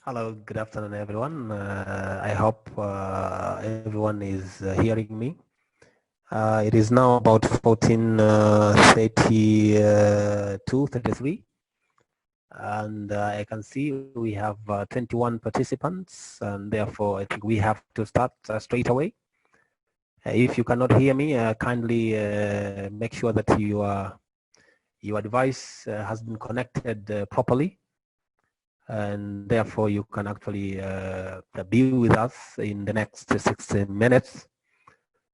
Hello, good afternoon, everyone. I hope everyone is hearing me. It is now about 14:32:33, and I can see we have 21 participants, and therefore I think we have to start straight away. If you cannot hear me, kindly make sure that your device has been connected properly, and therefore you can actually be with us in the next 60 minutes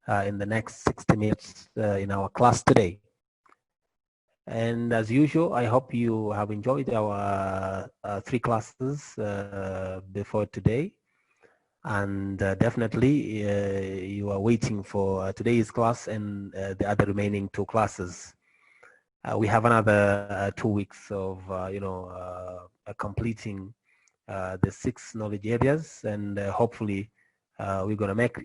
in our class today. And as usual, I hope you have enjoyed our 3 classes before today, and definitely you are waiting for today's class and the other remaining 2 classes. We have another 2 weeks of completing the 6 knowledge areas, and hopefully we're gonna make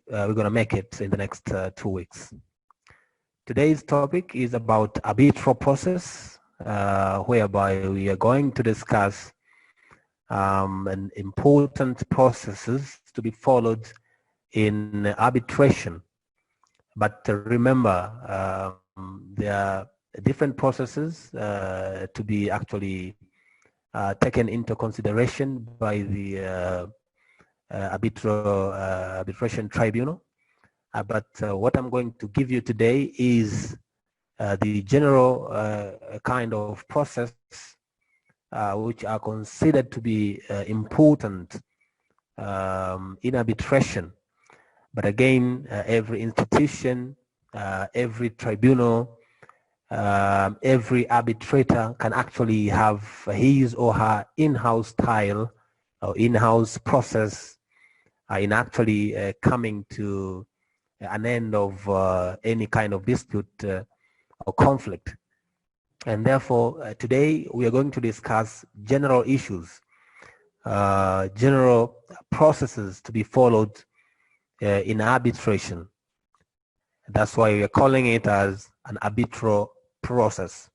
it in the next 2 weeks. Today's topic is about arbitral process, whereby we are going to discuss an important processes to be followed in arbitration. But remember, there are different processes to be actually taken into consideration by the arbitration tribunal. But what I'm going to give you today is the general kind of process which are considered to be important in arbitration. But again, every institution, every tribunal, every arbitrator can actually have his or her in-house style or in-house process in actually coming to an end of any kind of dispute or conflict. And therefore, today we are going to discuss general issues, general processes to be followed in arbitration. That's why we are calling it as an arbitral process.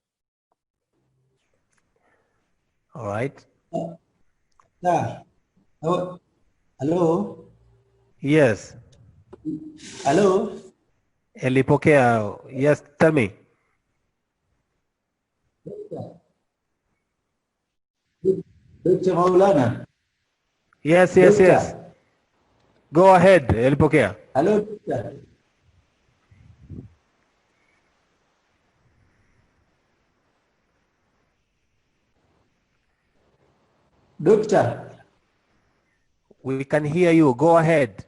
All right. Yeah. Oh, hello. Yes. Hello. Elipokea. Yes. Tell me. Dr. Maulana. Yes. Yes. Doctor. Yes. Go ahead, Elipokea. Hello, doctor. Doctor. We can hear you. Go ahead.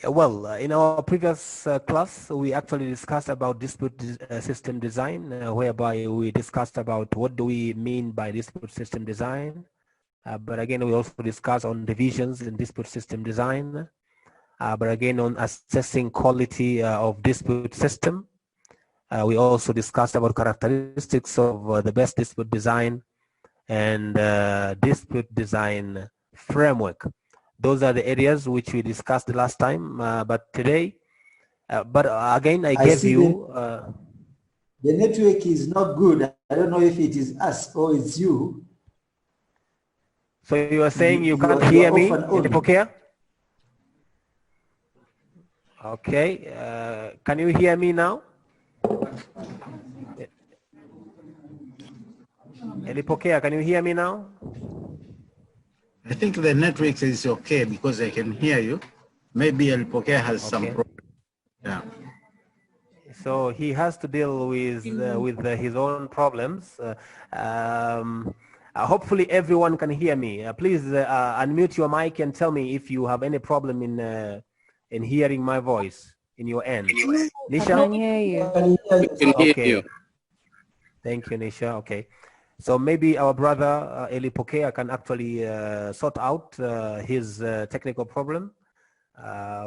Well, in our previous class, we actually discussed about dispute system design, whereby we discussed about what do we mean by dispute system design. But again, we also discussed on divisions in dispute system design. But again, on assessing quality of dispute system. We also discussed about characteristics of the best dispute design and dispute design framework. Those are the areas which we discussed the last time, but today, but again, I gave you... the network is not good. I don't know if it is us or it's you. So you are saying you can't hear me, Elipokea? Okay, can you hear me now? Elipokea, can you hear me now? I think the network is okay because I can hear you. Maybe Elipokea has some problem. Yeah. So he has to deal with his own problems. Hopefully everyone can hear me. Please unmute your mic and tell me if you have any problem in hearing my voice in your end. Nisha? I can hear you. We can hear you. Thank you, Nisha. Okay. So maybe our brother Elipokea can actually sort out his technical problem,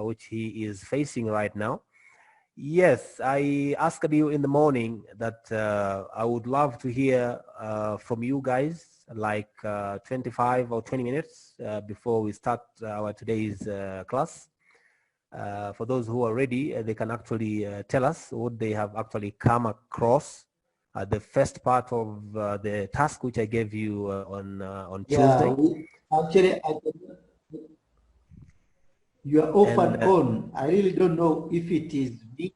which he is facing right now. Yes, I asked you in the morning that I would love to hear from you guys like 25 or 20 minutes before we start our today's class. For those who are ready, they can actually tell us what they have actually come across. The first part of the task which I gave you on Tuesday. Actually, you are off and on. I really don't know if it is me.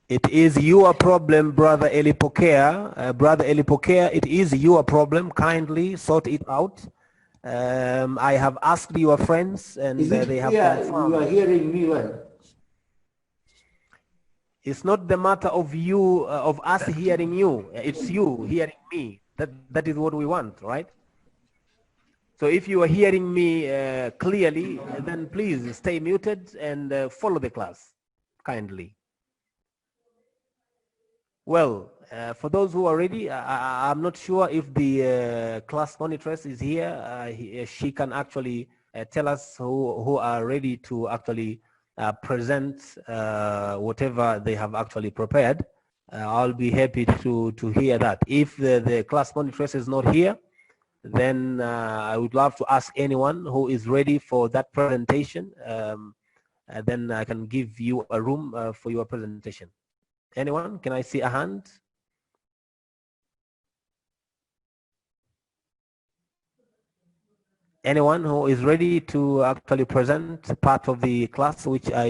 It is your problem, Brother Elipokea. Brother Elipokea, it is your problem. Kindly sort it out. I have asked your friends and they have confirmed. You are hearing me well? It's not the matter of you, of us hearing you. It's you hearing me. That is what we want, right? So if you are hearing me clearly, then please stay muted and follow the class, kindly. Well, for those who are ready, I'm not sure if the class monitress is here. She can actually tell us who are ready to actually present whatever they have actually prepared. I'll be happy to hear that. If the class monitress is not here, then I would love to ask anyone who is ready for that presentation. Then I can give you a room for your presentation. Anyone? Can I see a hand? Anyone who is ready to actually present part of the class which I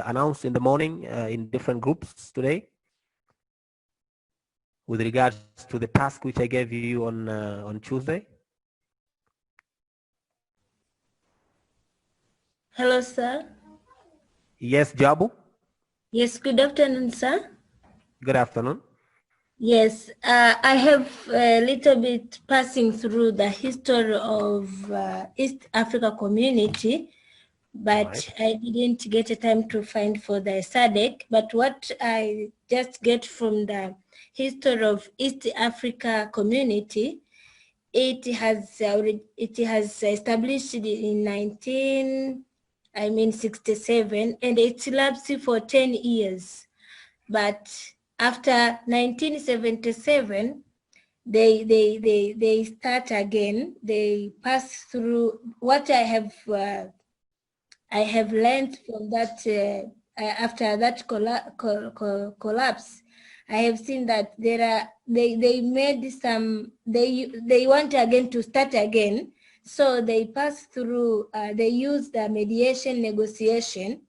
announced in the morning in different groups today with regards to the task which I gave you on Tuesday? Hello, sir. Yes, Jabu. Yes, good afternoon, sir. Good afternoon. Yes, I have a little bit passing through the history of East Africa community, but Right. I didn't get a time to find for the SADC. But what I just get from the history of East Africa community, it has established in 67, and it's lapsed for 10 years. But after 1977, they start again. They pass through what I have learned from that after that collapse. I have seen that they made some, they want again to start again. So they pass through, they use the mediation negotiation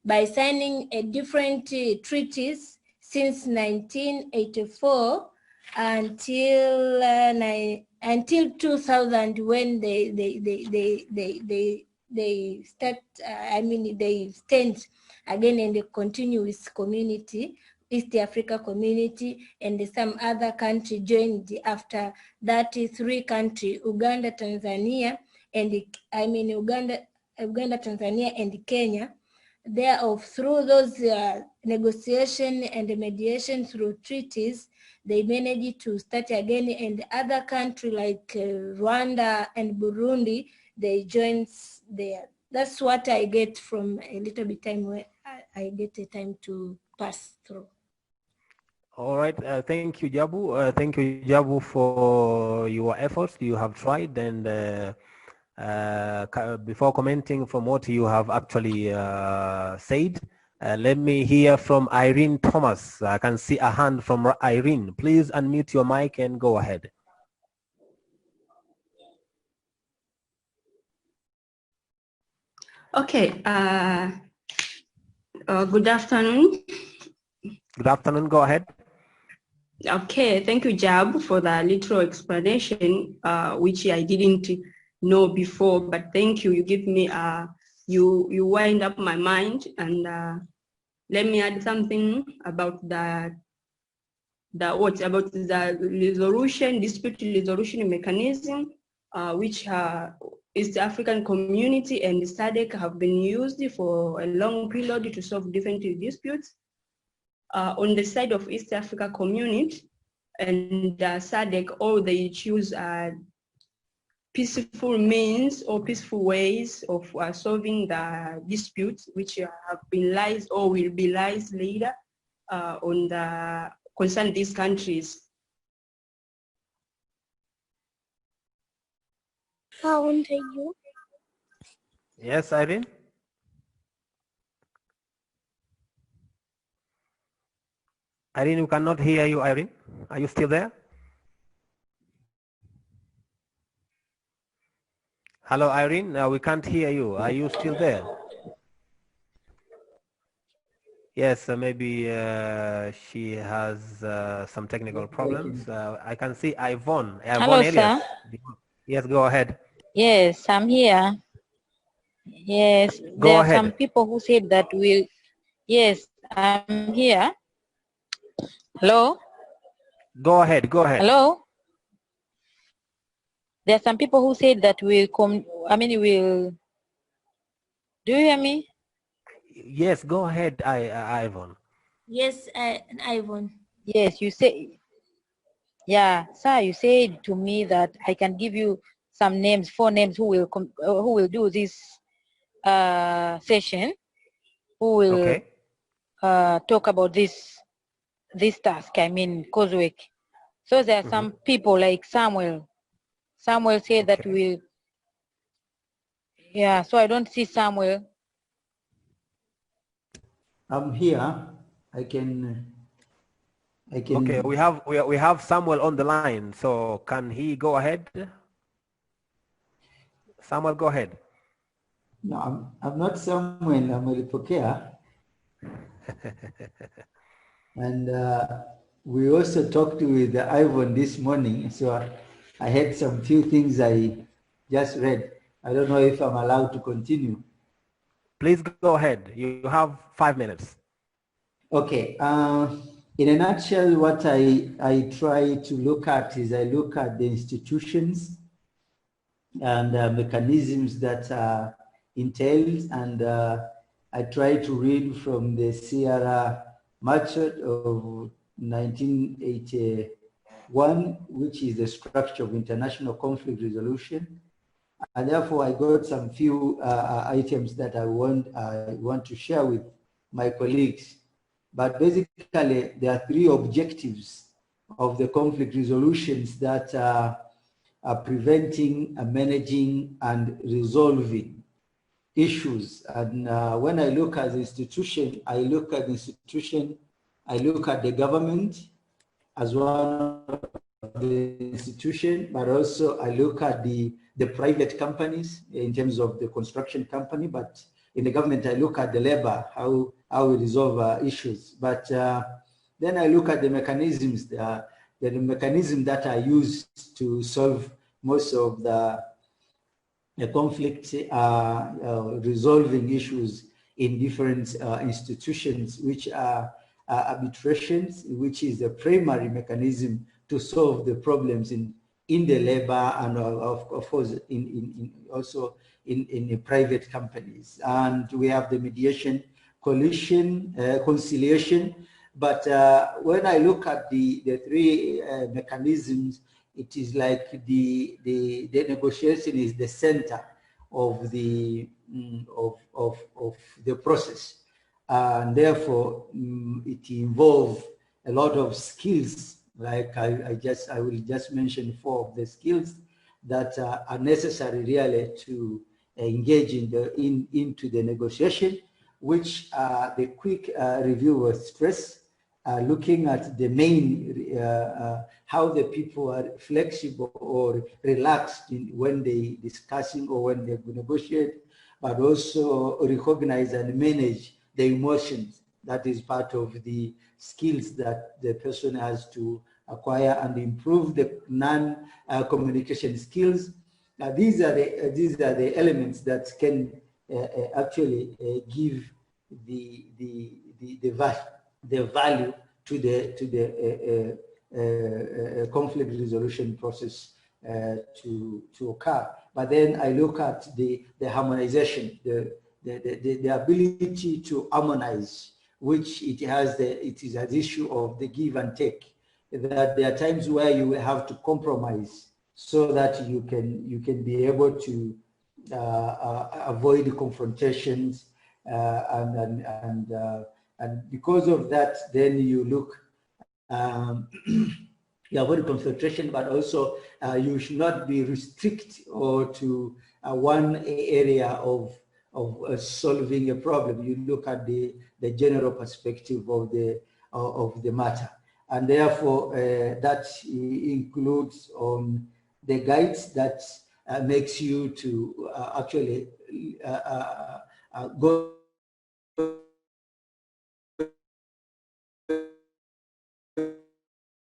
by signing a different treaties since 1984 until 2000, when they start, they stand again and they continue with community, East Africa community, and some other country joined after that. 3 countries, Uganda, Tanzania, and Uganda, Tanzania, and Kenya. Thereof, through those negotiation and mediation through treaties, they managed to start again, and other countries like Rwanda and Burundi, they joined there. That's what I get from a little bit time where I get a time to pass through. All right. Thank you, Jabu. Thank you, Jabu, for your efforts. You have tried, and before commenting from what you have actually said, let me hear from Irene Thomas. I can see a hand from Irene. Please unmute your mic and go ahead. Okay. Good afternoon. Good afternoon. Go ahead. Okay. Thank you, Jab, for the little explanation, which I didn't know before. But thank you. You give me you wind up my mind, and let me add something about the dispute resolution mechanism, which East African community and SADC have been used for a long period to solve different disputes. On the side of East Africa community and SADC, all they choose peaceful means or peaceful ways of solving the disputes, which have been lies or will be lies later on the concern these countries. Yes, Irene. Irene, we cannot hear you, Irene. Are you still there? Hello, Irene. We can't hear you. Are you still there? Yes, maybe she has some technical problems. I can see Yvonne. Hello, sir. Yes, go ahead. Yes, I'm here. Yes, Go there are ahead. some people who said that we'll. Yes, I'm here. Hello? Go ahead. Go ahead. Hello? There are some people who said that we'll come. We'll. Do you hear me? Yes, go ahead, Yvonne. Yes, Ivan. Yes, you say. Yeah, sir, you said to me that I can give you some names, 4 names who will do this session, who will Okay. talk about this task, coursework. So there are some people like Samuel. Samuel said that will. Yeah, so I don't see Samuel. I'm here. I can. Okay, we have Samuel on the line. So can he go ahead? Samuel, go ahead. No, I'm not Samuel. I'm Elipokea. And we also talked with Ivan this morning. So I had some few things I just read. I don't know if I'm allowed to continue. Please go ahead. You have 5 minutes. Okay. In a nutshell, what I try to look at is I look at the institutions and mechanisms that are entailed, and I try to read from the Sierra Machado of 1981, which is the structure of international conflict resolution. And therefore, I got some few items that I want to share with my colleagues. But basically, there are 3 objectives of the conflict resolutions that are preventing, managing, and resolving issues. And when I look at the institution, I look at the government as one of the institution, but also I look at the private companies in terms of the construction company, but in the government, I look at the labor, how we resolve issues. But then I look at the mechanisms, the mechanism that are used to solve most of the conflict resolving issues in different institutions, which are arbitrations, which is the primary mechanism to solve the problems in the labor and of course also in the private companies. And we have the mediation, conciliation. But when I look at the 3 mechanisms, it is like the negotiation is the center of the process, and therefore it involves a lot of skills. Like I will just mention 4 of the skills that are necessary really to engage into the negotiation, which the quick review will stress. Looking at the main, how the people are flexible or relaxed when they discussing or when they negotiate, but also recognize and manage the emotions. That is part of the skills that the person has to acquire and improve the non-communication skills. These are the elements that can actually give the value to the conflict resolution process to occur. But then I look at the harmonization, the ability to harmonize, which it is an issue of the give and take. That there are times where you will have to compromise so that you can be able to avoid confrontations and because of that, then you look, you avoid concentration, but also you should not be restricted or to one area of solving a problem. You look at the general perspective of the of the matter. And therefore, that includes on the guides that makes you to actually go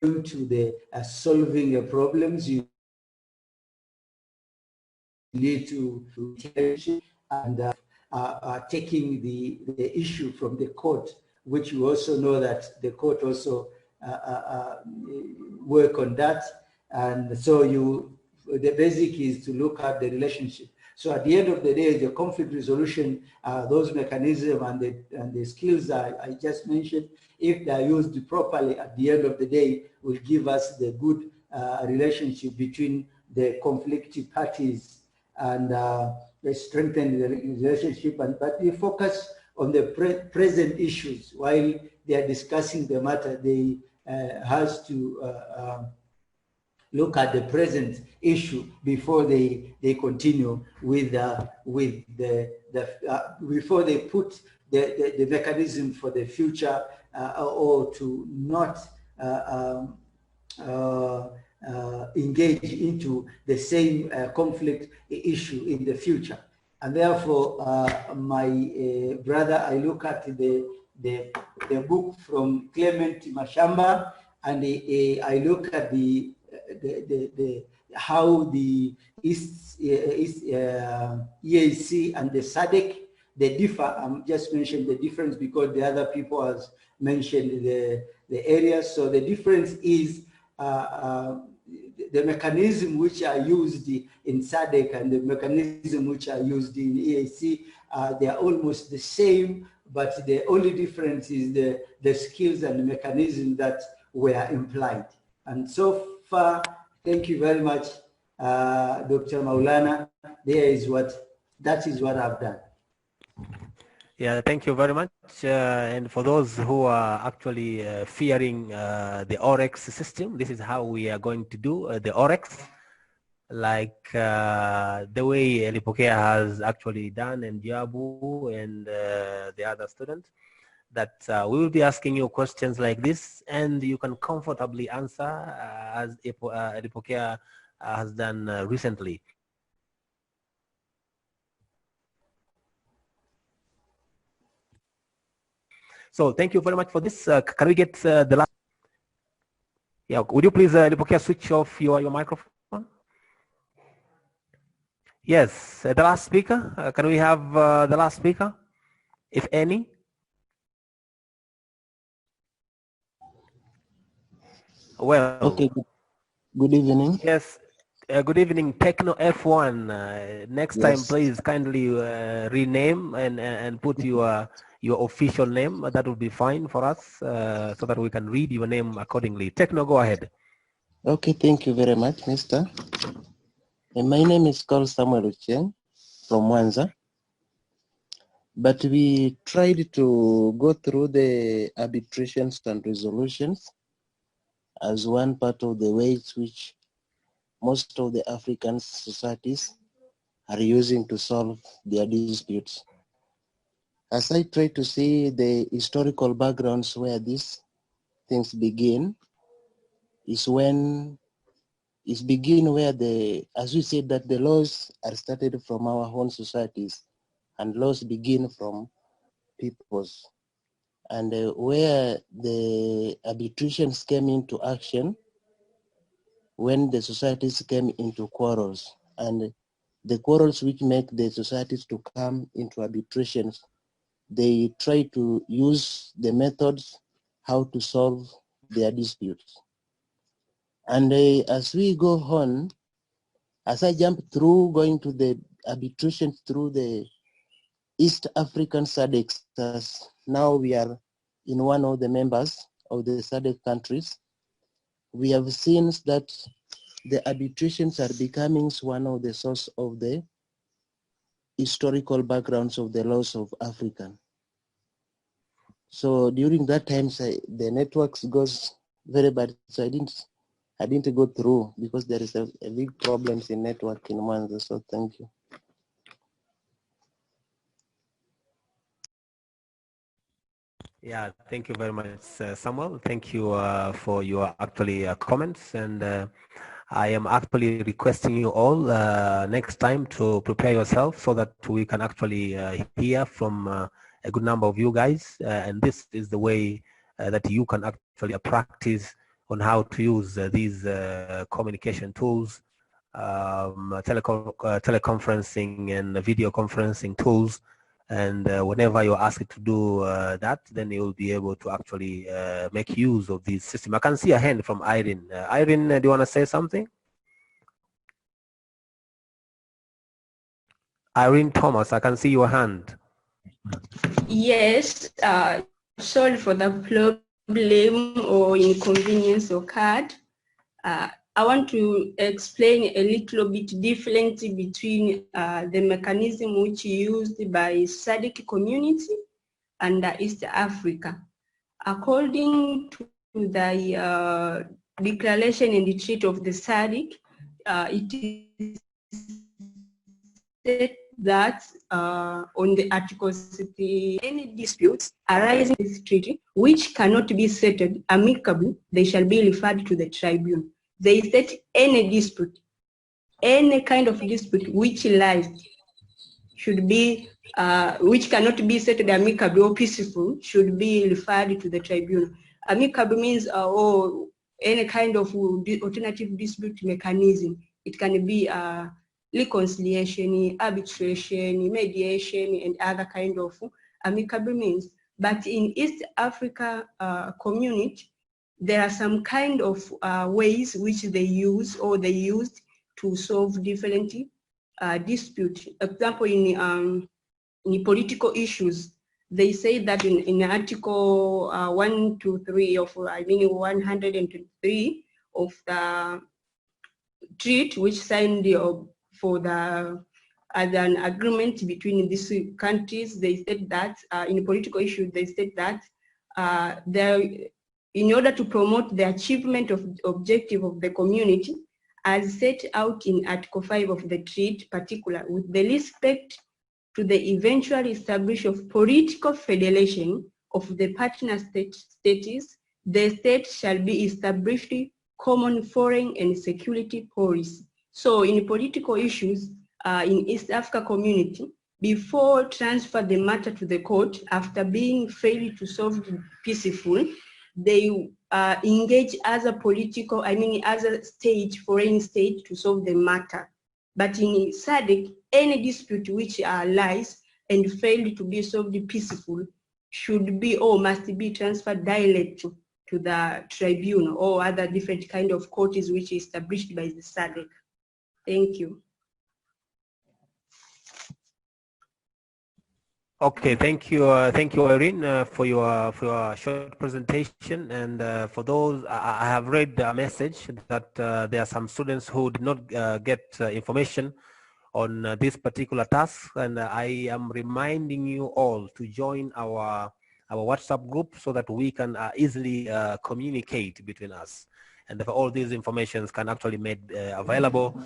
into the solving problems. You need to and taking the issue from the court, which you also know that the court also work on that. And so the basic is to look at the relationship. So at the end of the day, the conflict resolution, those mechanisms and the skills I just mentioned, if they are used properly, at the end of the day, will give us the good relationship between the conflicting parties, and they strengthen the relationship. But we focus on the present issues while they are discussing the matter. They has to look at the present issue before they continue with before they put the mechanism for the future, or to not engage into the same conflict issue in the future. And therefore, my brother, I look at the book from Clement Mashamba, and I look at how the EAC and the SADC, they differ. I'm just mentioning the difference because the other people has mentioned the areas. So the difference is the mechanism which are used in SADC and the mechanism which are used in EAC, they are almost the same, but the only difference is the skills and the mechanism that were implied. And so far, thank you very much, Dr. Maulana. That is what I've done. Yeah, thank you very much. And for those who are actually fearing the OREX system, this is how we are going to do the OREX, like the way Lipokea has actually done, and Diabu and the other students, that we will be asking you questions like this, and you can comfortably answer as Lipokea has done recently. So thank you very much for this. Can we get the last? Yeah, would you please, Lipokea, switch off your microphone? Yes, the last speaker. Can we have the last speaker, if any? Well. Okay. Good evening. Yes. Good evening, Techno F1. Next time, please kindly rename and put your official name. That would be fine for us, so that we can read your name accordingly. Techno, go ahead. Okay, thank you very much, Mr. And my name is called Samuel Ucheng from Mwanza. But we tried to go through the arbitrations and resolutions as one part of the ways which most of the African societies are using to solve their disputes. As I try to see the historical backgrounds where these things begin, is when it begin where as we said, that the laws are started from our own societies, and laws begin from peoples. And where the arbitrations came into action, when the societies came into quarrels, and the quarrels which make the societies to come into arbitrations, they try to use the methods how to solve their disputes. And as we go on, as I jump through going to the arbitration through the East African SADC, now we are in one of the members of the SADC countries, we have seen that the arbitrations are becoming one of the source of the historical backgrounds of the laws of African. So during that time, the networks goes very bad, so I didn't go through because there is a big problems in network in Mwanza, so thank you. Yeah, thank you very much, Samuel. Thank you for your actually comments, and I am actually requesting you all next time to prepare yourself so that we can actually hear from a good number of you guys, and this is the way that you can actually practice on how to use these communication tools, teleconferencing and video conferencing tools. And whenever you're asked to do that, then you'll be able to actually make use of this system. I can see a hand from Irene. Irene, do you want to say something? Irene Thomas, I can see your hand. Yes, sorry for the problem or inconvenience occurred. I want to explain a little bit difference between the mechanism which used by SADC community and East Africa. According to the declaration and the treaty of the SADC, it is said that on the Article 60, any disputes arising in this treaty which cannot be settled amicably, they shall be referred to the tribunal. They state any dispute, any kind of dispute which lies should be, which cannot be settled amicably or peaceful, should be referred to the tribunal. Amicable means any kind of alternative dispute mechanism. It can be reconciliation, arbitration, mediation, and other kind of amicable means. But in East Africa community, there are some kind of ways which they use or they used to solve different dispute. Example, in political issues, they say that in Article 123 of, 123 of the treaty, which signed for the as an agreement between these countries, they said that in political issues, they said that in order to promote the achievement of the objective of the community, as set out in Article 5 of the treaty, particular with the respect to the eventual establishment of political federation of the partner states, the state shall be established common foreign and security policy. So in political issues in East Africa community, before transfer the matter to the court, after being failed to solve peaceful, they engage as a political, as a state, foreign state to solve the matter. But in SADC, any dispute which lies and failed to be solved peaceful should be or must be transferred directly to the tribunal or other different kind of courts which is established by the SADC. Thank you. Okay, thank you, Irene, for your short presentation. And for those, I have read a message that there are some students who did not get information on this particular task, and I am reminding you all to join our WhatsApp group so that we can easily communicate between us. And all these informations can actually be made available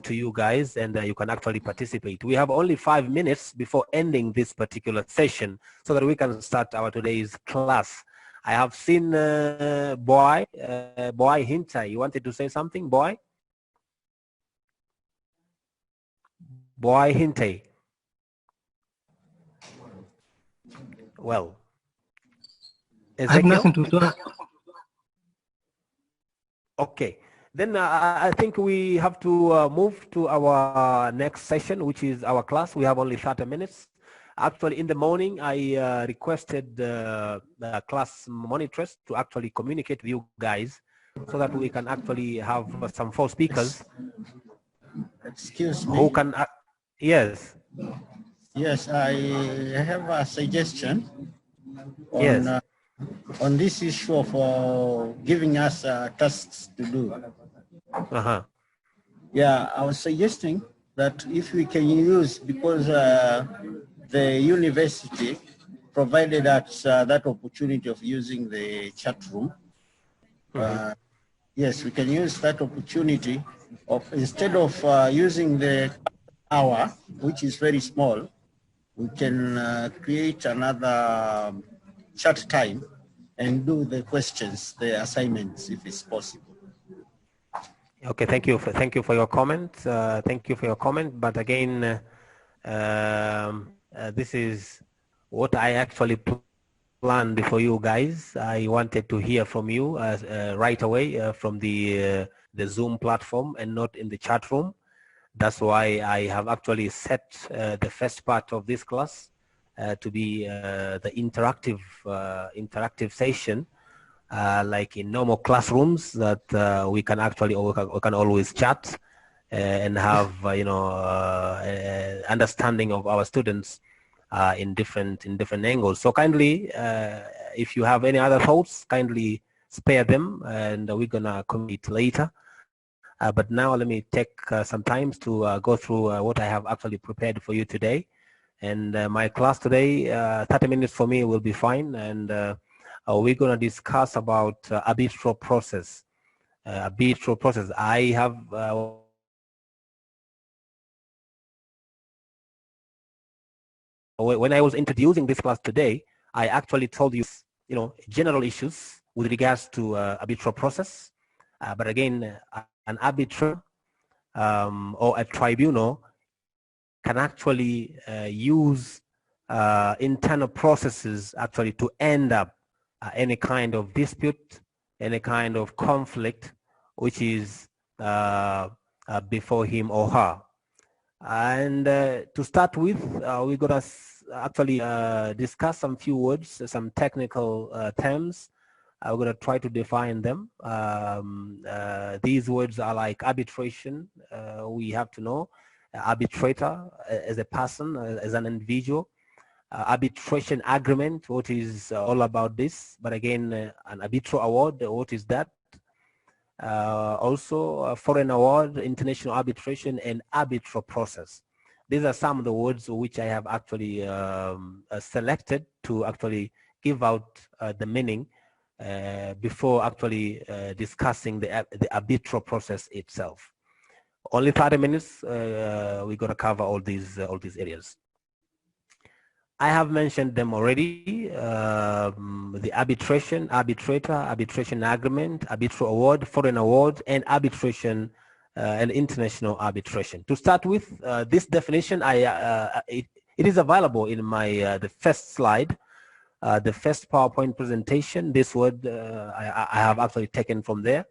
to you guys, and you can actually participate. We have only 5 minutes before ending this particular session so that we can start our today's class. I have seen Boy Hintai. You wanted to say something, Boy? Boy Hintai. Well, I have nothing to talk. Okay, then I think we have to move to our next session, which is our class. We have only 30 minutes. Actually, in the morning, I requested the class monitors to actually communicate with you guys so that we can actually have some 4 speakers. Excuse me. Who can, yes. Yes, I have a suggestion on, yes. On this issue of giving us tasks to do. Yeah, I was suggesting that if we can use, because the university provided us that opportunity of using the chat room. Yes, we can use that opportunity of, instead of using the hour, which is very small, we can create another chat time and do the questions, the assignments, if it's possible. Okay, thank you for your comment. Thank you for your comment. But again, this is what I actually planned for you guys. I wanted to hear from you right away from the Zoom platform and not in the chat room. That's why I have actually set the first part of this class to be the interactive session, like in normal classrooms that we can actually we can always chat and have understanding of our students in different angles. So kindly, if you have any other thoughts, kindly spare them, and we're gonna commit later. But now let me take some time to go through what I have actually prepared for you today. And my class today, 30 minutes for me will be fine. And we're going to discuss about arbitral process. Arbitral process. I have when I was introducing this class today, I actually told you, general issues with regards to arbitral process. But again, an arbitrator or a tribunal can actually use internal processes actually to end up any kind of dispute, any kind of conflict, which is before him or her. And to start with, we're going to actually discuss some few words, some technical terms. We're going to try to define them. These words are like arbitration. We have to know arbitrator as a person, as an individual. Arbitration agreement, what is all about this. But again, an arbitral award, what is that? Also a foreign award, international arbitration, and arbitral process. These are some of the words which I have actually selected to actually give out the meaning before actually discussing the arbitral process itself. Only 30 minutes, we're going to cover all these areas. I have mentioned them already, the arbitration, arbitrator, arbitration agreement, arbitral award, foreign award, and arbitration and international arbitration. To start with, this definition, it is available in my the first slide, the first PowerPoint presentation. This word I have actually taken from there.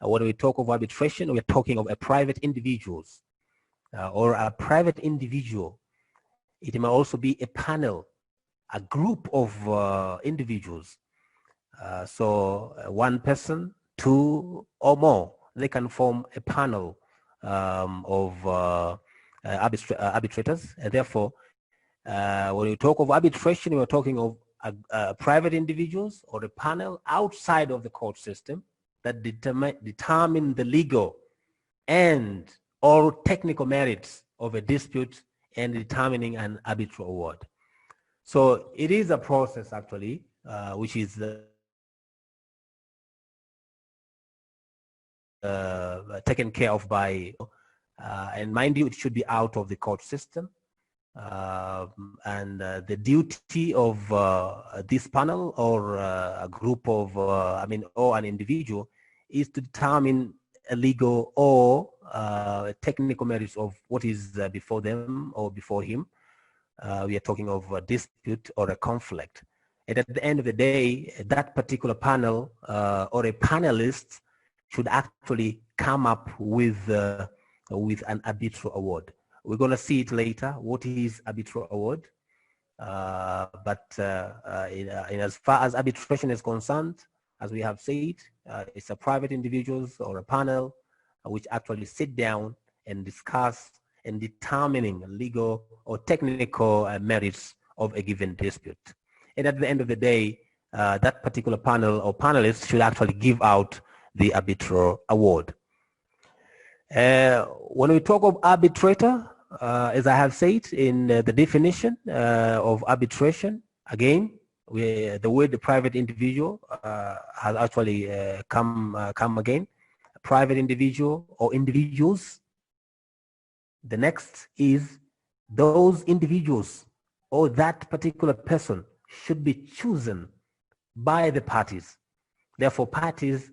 When we talk of arbitration, we're talking of a private individuals or a private individual. It may also be a panel, a group of individuals. So one person, two or more, they can form a panel of arbitrators. And therefore, when you talk of arbitration, we're talking of private individuals or a panel outside of the court system that determine the legal and or technical merits of a dispute and determining an arbitral award. So it is a process actually, which is taken care of by, and mind you, it should be out of the court system. And the duty of this panel or a group of, or an individual is to determine a legal or technical merits of what is before them or before him. We are talking of a dispute or a conflict. And at the end of the day, that particular panel or a panelist should actually come up with an arbitral award. We're going to see it later, what is arbitral award. But in as far as arbitration is concerned, as we have said, it's a private individuals or a panel which actually sit down and discuss and determining legal or technical merits of a given dispute. And at the end of the day, that particular panel or panelists should actually give out the arbitral award. When we talk of arbitrator, as I have said in the definition of arbitration, again, the word private individual has actually come again. A private individual or individuals. The next is those individuals or that particular person should be chosen by the parties. Therefore, parties,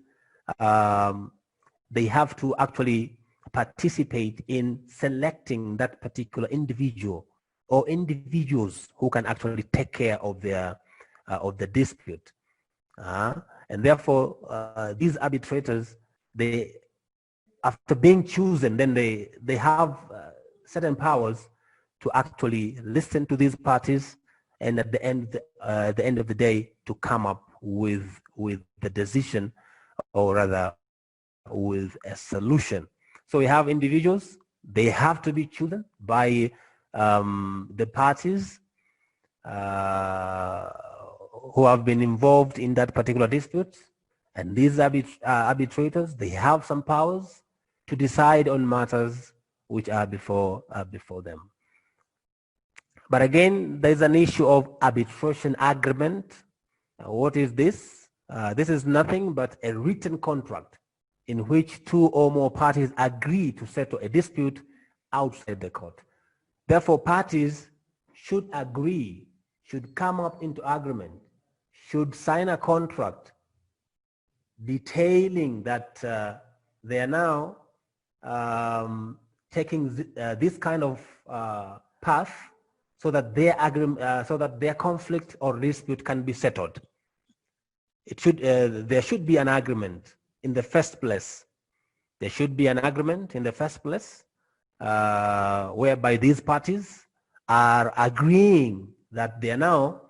they have to actually participate in selecting that particular individual or individuals who can actually take care of their of the dispute. And therefore, these arbitrators, they, after being chosen, then they have certain powers to actually listen to these parties, and at the end of the day, to come up with the decision, or rather with a solution. So we have individuals, they have to be chosen by the parties who have been involved in that particular dispute, and these arbitrators, they have some powers to decide on matters which are before them. But again, there's an issue of arbitration agreement. What is this? This is nothing but a written contract in which two or more parties agree to settle a dispute outside the court. Therefore, parties should agree, should come up into agreement, should sign a contract detailing that they are now taking this kind of path so that their conflict or dispute can be settled. It should there should be an agreement in the first place. There should be an agreement in the first place whereby these parties are agreeing that they are now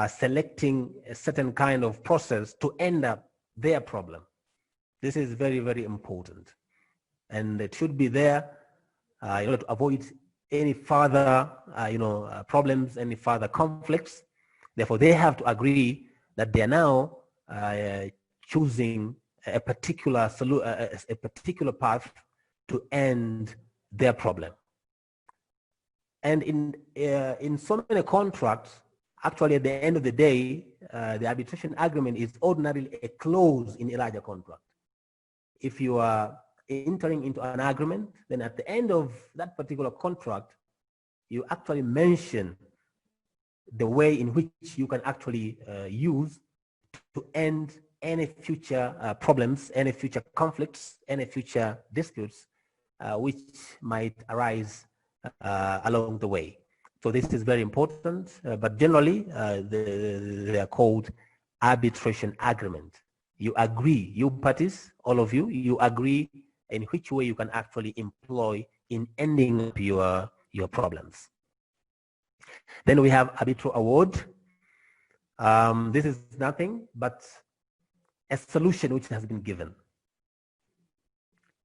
selecting a certain kind of process to end up their problem. This is very, very important, and it should be there in order to avoid any further problems, any further conflicts. Therefore, they have to agree that they are now choosing a particular path to end their problem. And in so many contracts, actually, at the end of the day, the arbitration agreement is ordinarily a clause in a larger contract. If you are entering into an agreement, then at the end of that particular contract, you actually mention the way in which you can actually use to end any future problems, any future conflicts, any future disputes which might arise along the way. So this is very important, but generally they are called arbitration agreement. You agree, you parties, all of you, you agree in which way you can actually employ in ending up your problems. Then we have arbitral award. This is nothing but a solution which has been given.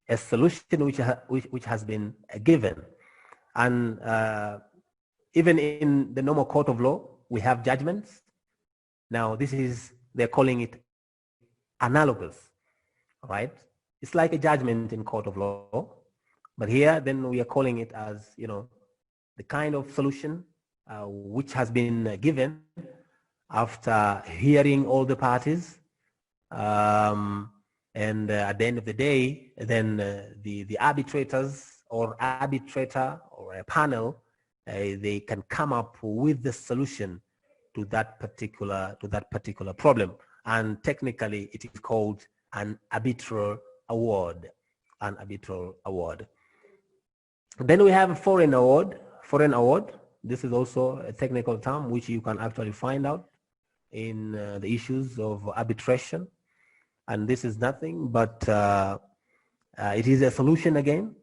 A solution which has been given. And even in the normal court of law, we have judgments. Now this is, they're calling it analogous, right? It's like a judgment in court of law, but here then we are calling it as, the kind of solution which has been given after hearing all the parties, and at the end of the day, then the arbitrators or arbitrator or a panel, they can come up with the solution to that particular problem, and technically it is called an arbitral award. An arbitral award. Then we have a foreign award. Foreign award. This is also a technical term which you can actually find out in the issues of arbitration, and this is nothing but it is a solution again,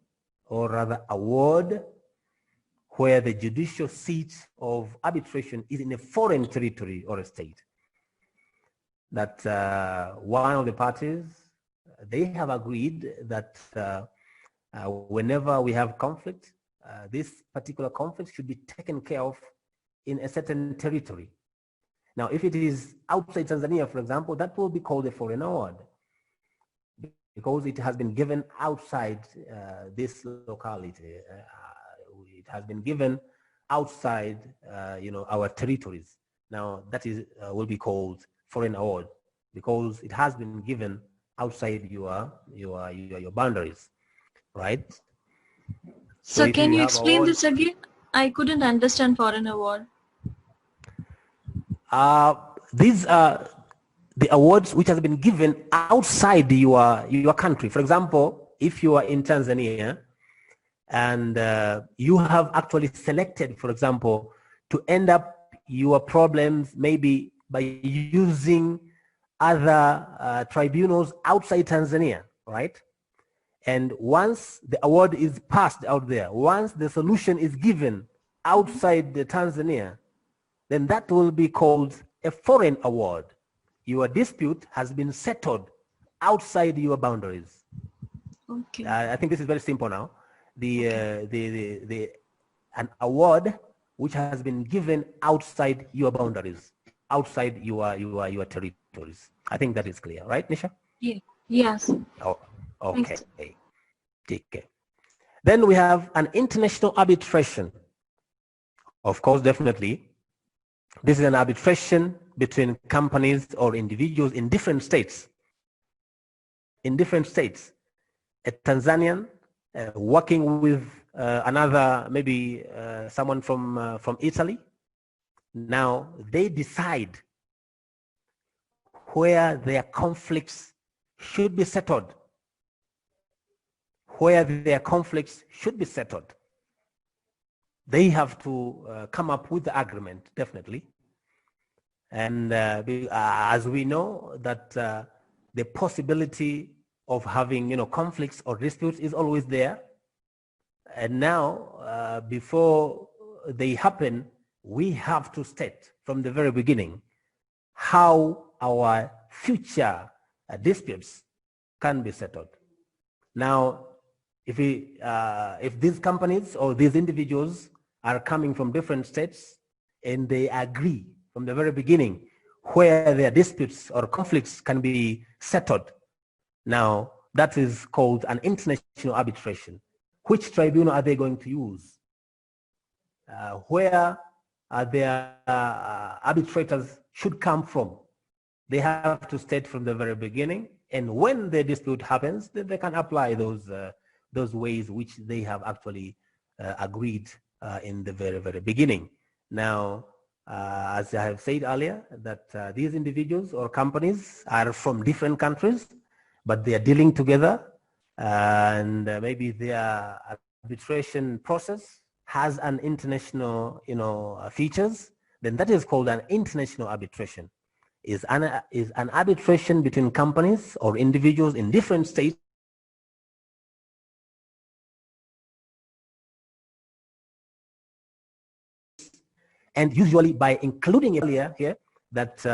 or rather award, where the judicial seat of arbitration is in a foreign territory or a state. That one of the parties, they have agreed that whenever we have conflict, this particular conflict should be taken care of in a certain territory. Now, if it is outside Tanzania, for example, that will be called a foreign award, because it has been given outside this locality. It has been given outside, our territories. Now, that is will be called foreign award, because it has been given outside your boundaries, right? So can you explain this again? I couldn't understand foreign award. these are the awards which has been given outside your country. For example, if you are in Tanzania and you have actually selected, for example, to end up your problems maybe by using other tribunals outside Tanzania, right? And once the award is passed out there, once the solution is given outside the Tanzania, then that will be called a foreign award. Your dispute has been settled outside your boundaries. Okay. I think this is very simple now. An award which has been given outside your boundaries, outside your territories. I think that is clear, right, Nisha? Yeah. Yes. Oh, okay. Thanks. Okay. Then we have an international arbitration. Of course, definitely. This is an arbitration between companies or individuals in different states. In different states. A Tanzanian working with another, maybe someone from Italy. Now they decide where their conflicts should be settled. Where their conflicts should be settled. They have to come up with the agreement, definitely. And as we know that the possibility of having conflicts or disputes is always there. And now, before they happen, we have to state from the very beginning how our future disputes can be settled. Now, if these companies or these individuals are coming from different states and they agree from the very beginning where their disputes or conflicts can be settled, now that is called an international arbitration. Which tribunal are they going to use? Where their arbitrators should come from? They have to state from the very beginning, and when the dispute happens, then they can apply those ways which they have actually agreed in the very, very beginning. Now, as I have said earlier, that these individuals or companies are from different countries, but they are dealing together, and maybe their arbitration process has an international, features. Then that is called an international arbitration. Is an arbitration between companies or individuals in different states and usually by including earlier here that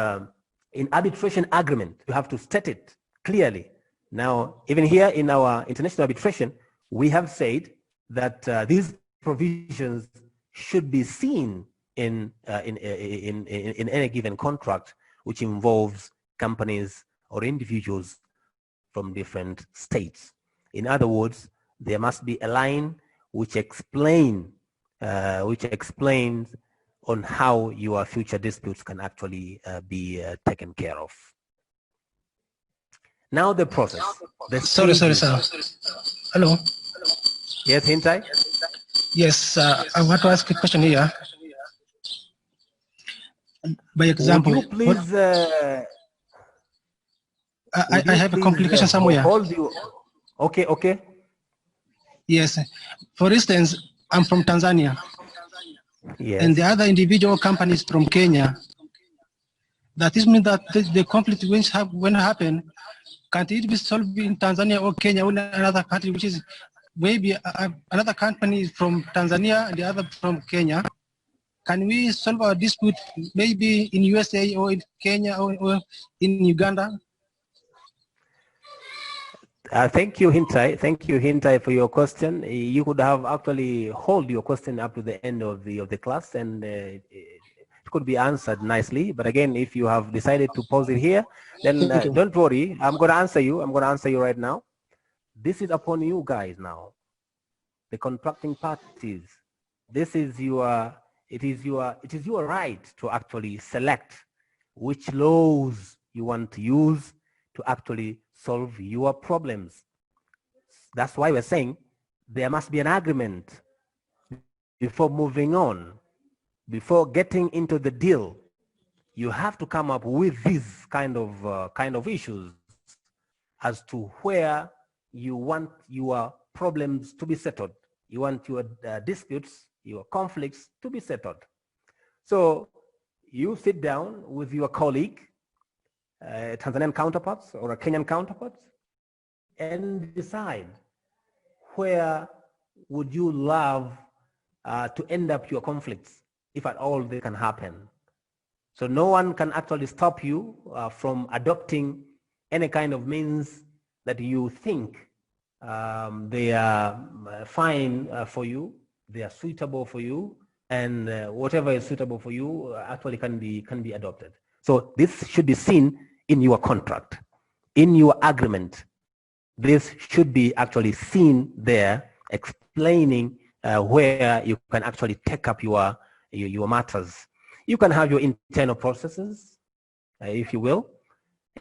in arbitration agreement, you have to state it clearly. Now, even here in our international arbitration, we have said that these provisions should be seen in any given contract which involves companies or individuals from different states. In other words, there must be a line which explains on how your future disputes can actually be taken care of. Now the process. Sorry, sir. Hello. Yes, Hintai? Yes, I want to ask a question here. By example, would you please, I have a complication somewhere. Hold you. Okay. Yes. For instance, I'm from Tanzania. Yes. And the other individual companies from Kenya. That is mean that the conflict when happen, can't it be solved in Tanzania or Kenya or another country, which is maybe another company from Tanzania and the other from Kenya? Can we solve our dispute maybe in USA or in Kenya or in Uganda? Thank you, Hintai. Thank you, Hintai, for your question. You could have actually hold your question up to the end of the class, and it could be answered nicely. But again, if you have decided to pause it here, then don't worry. I'm going to answer you. I'm going to answer you right now. This is upon you guys now, the contracting parties. This is it is your right to actually select which laws you want to use to actually solve your problems. That's why we're saying there must be an agreement before moving on, before getting into the deal. you have to come up with these kind of issues as to where you want your problems to be settled. You want your disputes, your conflicts to be settled. So you sit down with your colleague, Tanzanian counterparts or a Kenyan counterpart, and decide where would you love to end up your conflicts, if at all they can happen. So no one can actually stop you from adopting any kind of means that you think they are fine for you, they are suitable for you, and whatever is suitable for you actually can be adopted. So this should be seen in your contract, in your agreement. This should be actually seen there, explaining where you can actually take up your matters. You can have your internal processes, if you will.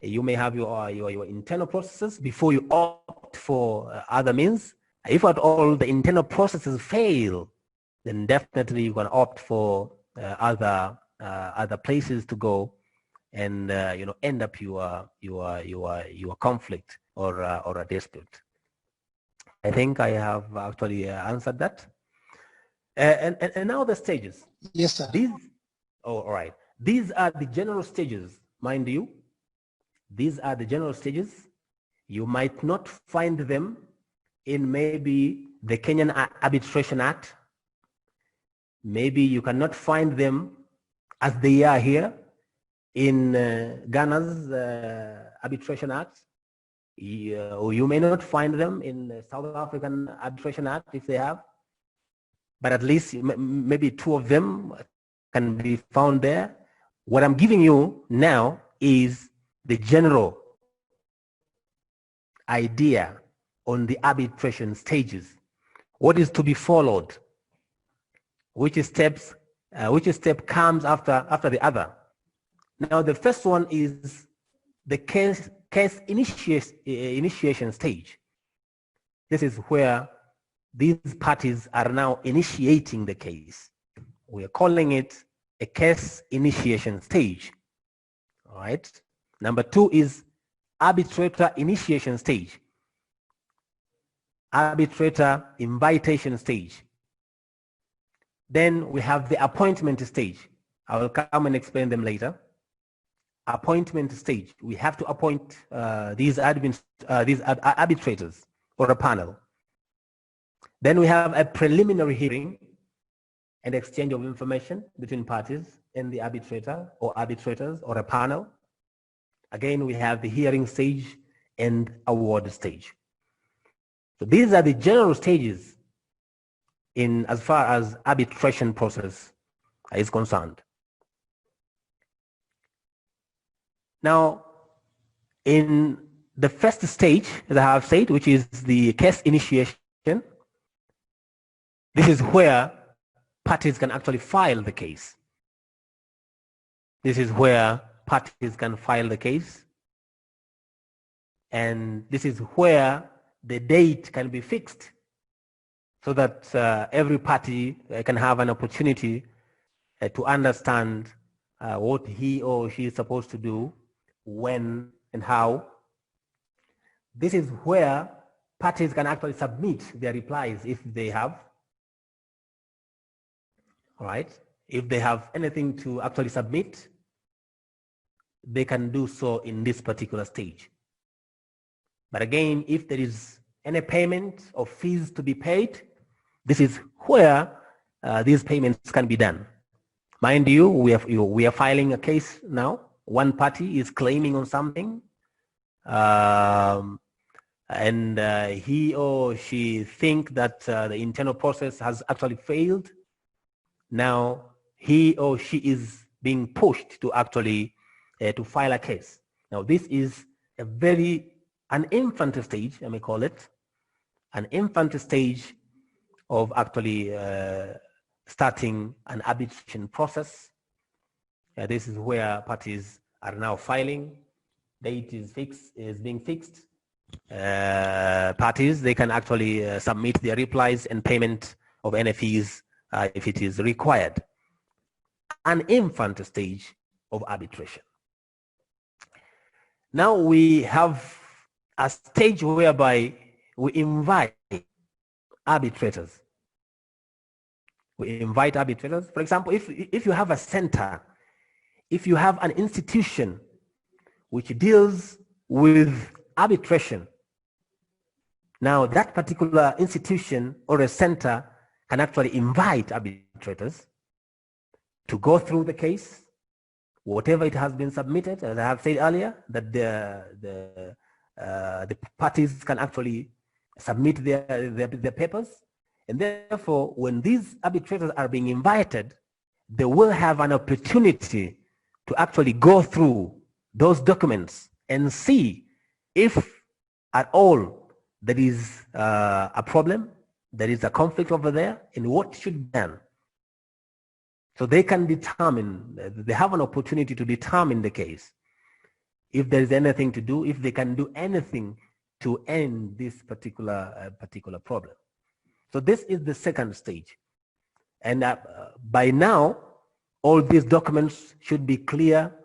You may have your internal processes before you opt for other means. If at all the internal processes fail, then definitely you can opt for other places to go and end up your conflict or a dispute. I think I have actually answered that. And now the stages. Yes, sir. All right. These are the general stages, mind you. These are the general stages. You might not find them in maybe the Kenyan Arbitration Act. Maybe you cannot find them as they are here in Ghana's Arbitration Act. Or you may not find them in the South African Arbitration Act if they have. But at least maybe two of them can be found there. What I'm giving you now is the general idea on the arbitration stages. What is to be followed? Which step comes after the other? Now the first one is the case initiation stage. This is where these parties are now initiating the case. We are calling it a case initiation stage. All right. Number two is arbitrator initiation stage. Arbitrator invitation stage. Then we have the appointment stage. I will come and explain them later. Appointment stage. We have to appoint these arbitrators or a panel. Then we have a preliminary hearing and exchange of information between parties and the arbitrator or arbitrators or a panel. Again, we have the hearing stage and award stage. So these are the general stages in as far as arbitration process is concerned. Now, in the first stage, as I have said, which is the case initiation, this is where parties can actually file the case. This is where parties can file the case. And this is where the date can be fixed so that every party can have an opportunity to understand what he or she is supposed to do, when and how. This is where parties can actually submit their replies if they have. All right. If they have anything to actually submit, they can do so in this particular stage. But again, if there is any payment of fees to be paid, this is where these payments can be done. Mind you, we are filing a case now. One party is claiming on something, and he or she think that the internal process has actually failed. Now he or she is being pushed to actually to file a case. Now this is an infant stage, I may call it, an infant stage of actually starting an arbitration process. This is where parties are now filing. Date is being fixed. Parties, they can actually submit their replies and payment of any fees if it is required. An infant stage of arbitration. Now we have a stage whereby we invite arbitrators. We invite arbitrators. For example, if you have a center, if you have an institution which deals with arbitration, now that particular institution or a center can actually invite arbitrators to go through the case, whatever it has been submitted. As I have said earlier, that the parties can actually submit their papers, and therefore when these arbitrators are being invited, they will have an opportunity to actually go through those documents and see if at all there is a problem, there is a conflict over there, and what should be done. So they can determine, they have an opportunity to determine the case, if there is anything to do, if they can do anything to end this particular problem. So this is the second stage. And by now, all these documents should be clear,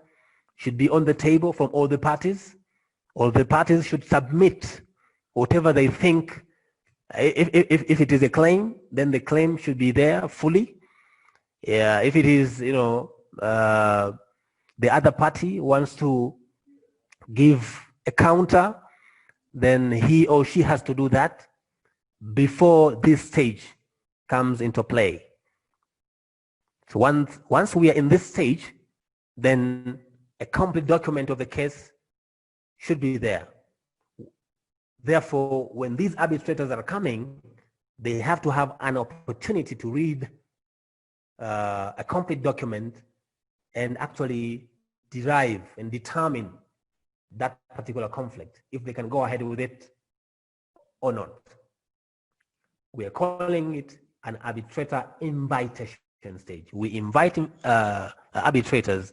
should be on the table from all the parties. All the parties should submit whatever they think. If it is a claim, then the claim should be there fully. Yeah, if it is, the other party wants to give a counter, then he or she has to do that before this stage comes into play. So once we are in this stage, then a complete document of the case should be there. Therefore, when these arbitrators are coming, they have to have an opportunity to read a complete document and actually derive and determine that particular conflict, if they can go ahead with it or not. We are calling it an arbitrator invitation stage. We invite arbitrators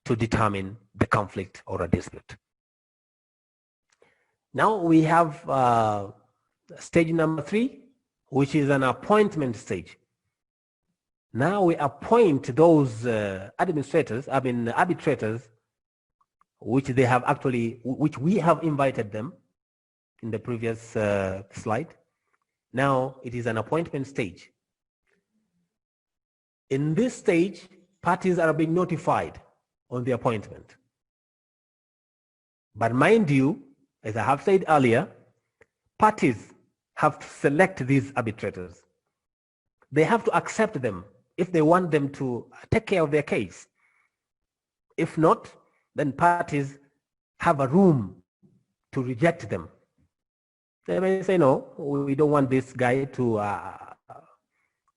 to determine the conflict or a dispute. Now we have stage number 3, which is an appointment stage. Now we appoint those arbitrators, which we have invited them in the previous slide. Now it is an appointment stage. In this stage, parties are being notified on the appointment. But mind you, as I have said earlier, parties have to select these arbitrators. They have to accept them if they want them to take care of their case. If not, then parties have a room to reject them. They may say, no, we don't want this guy to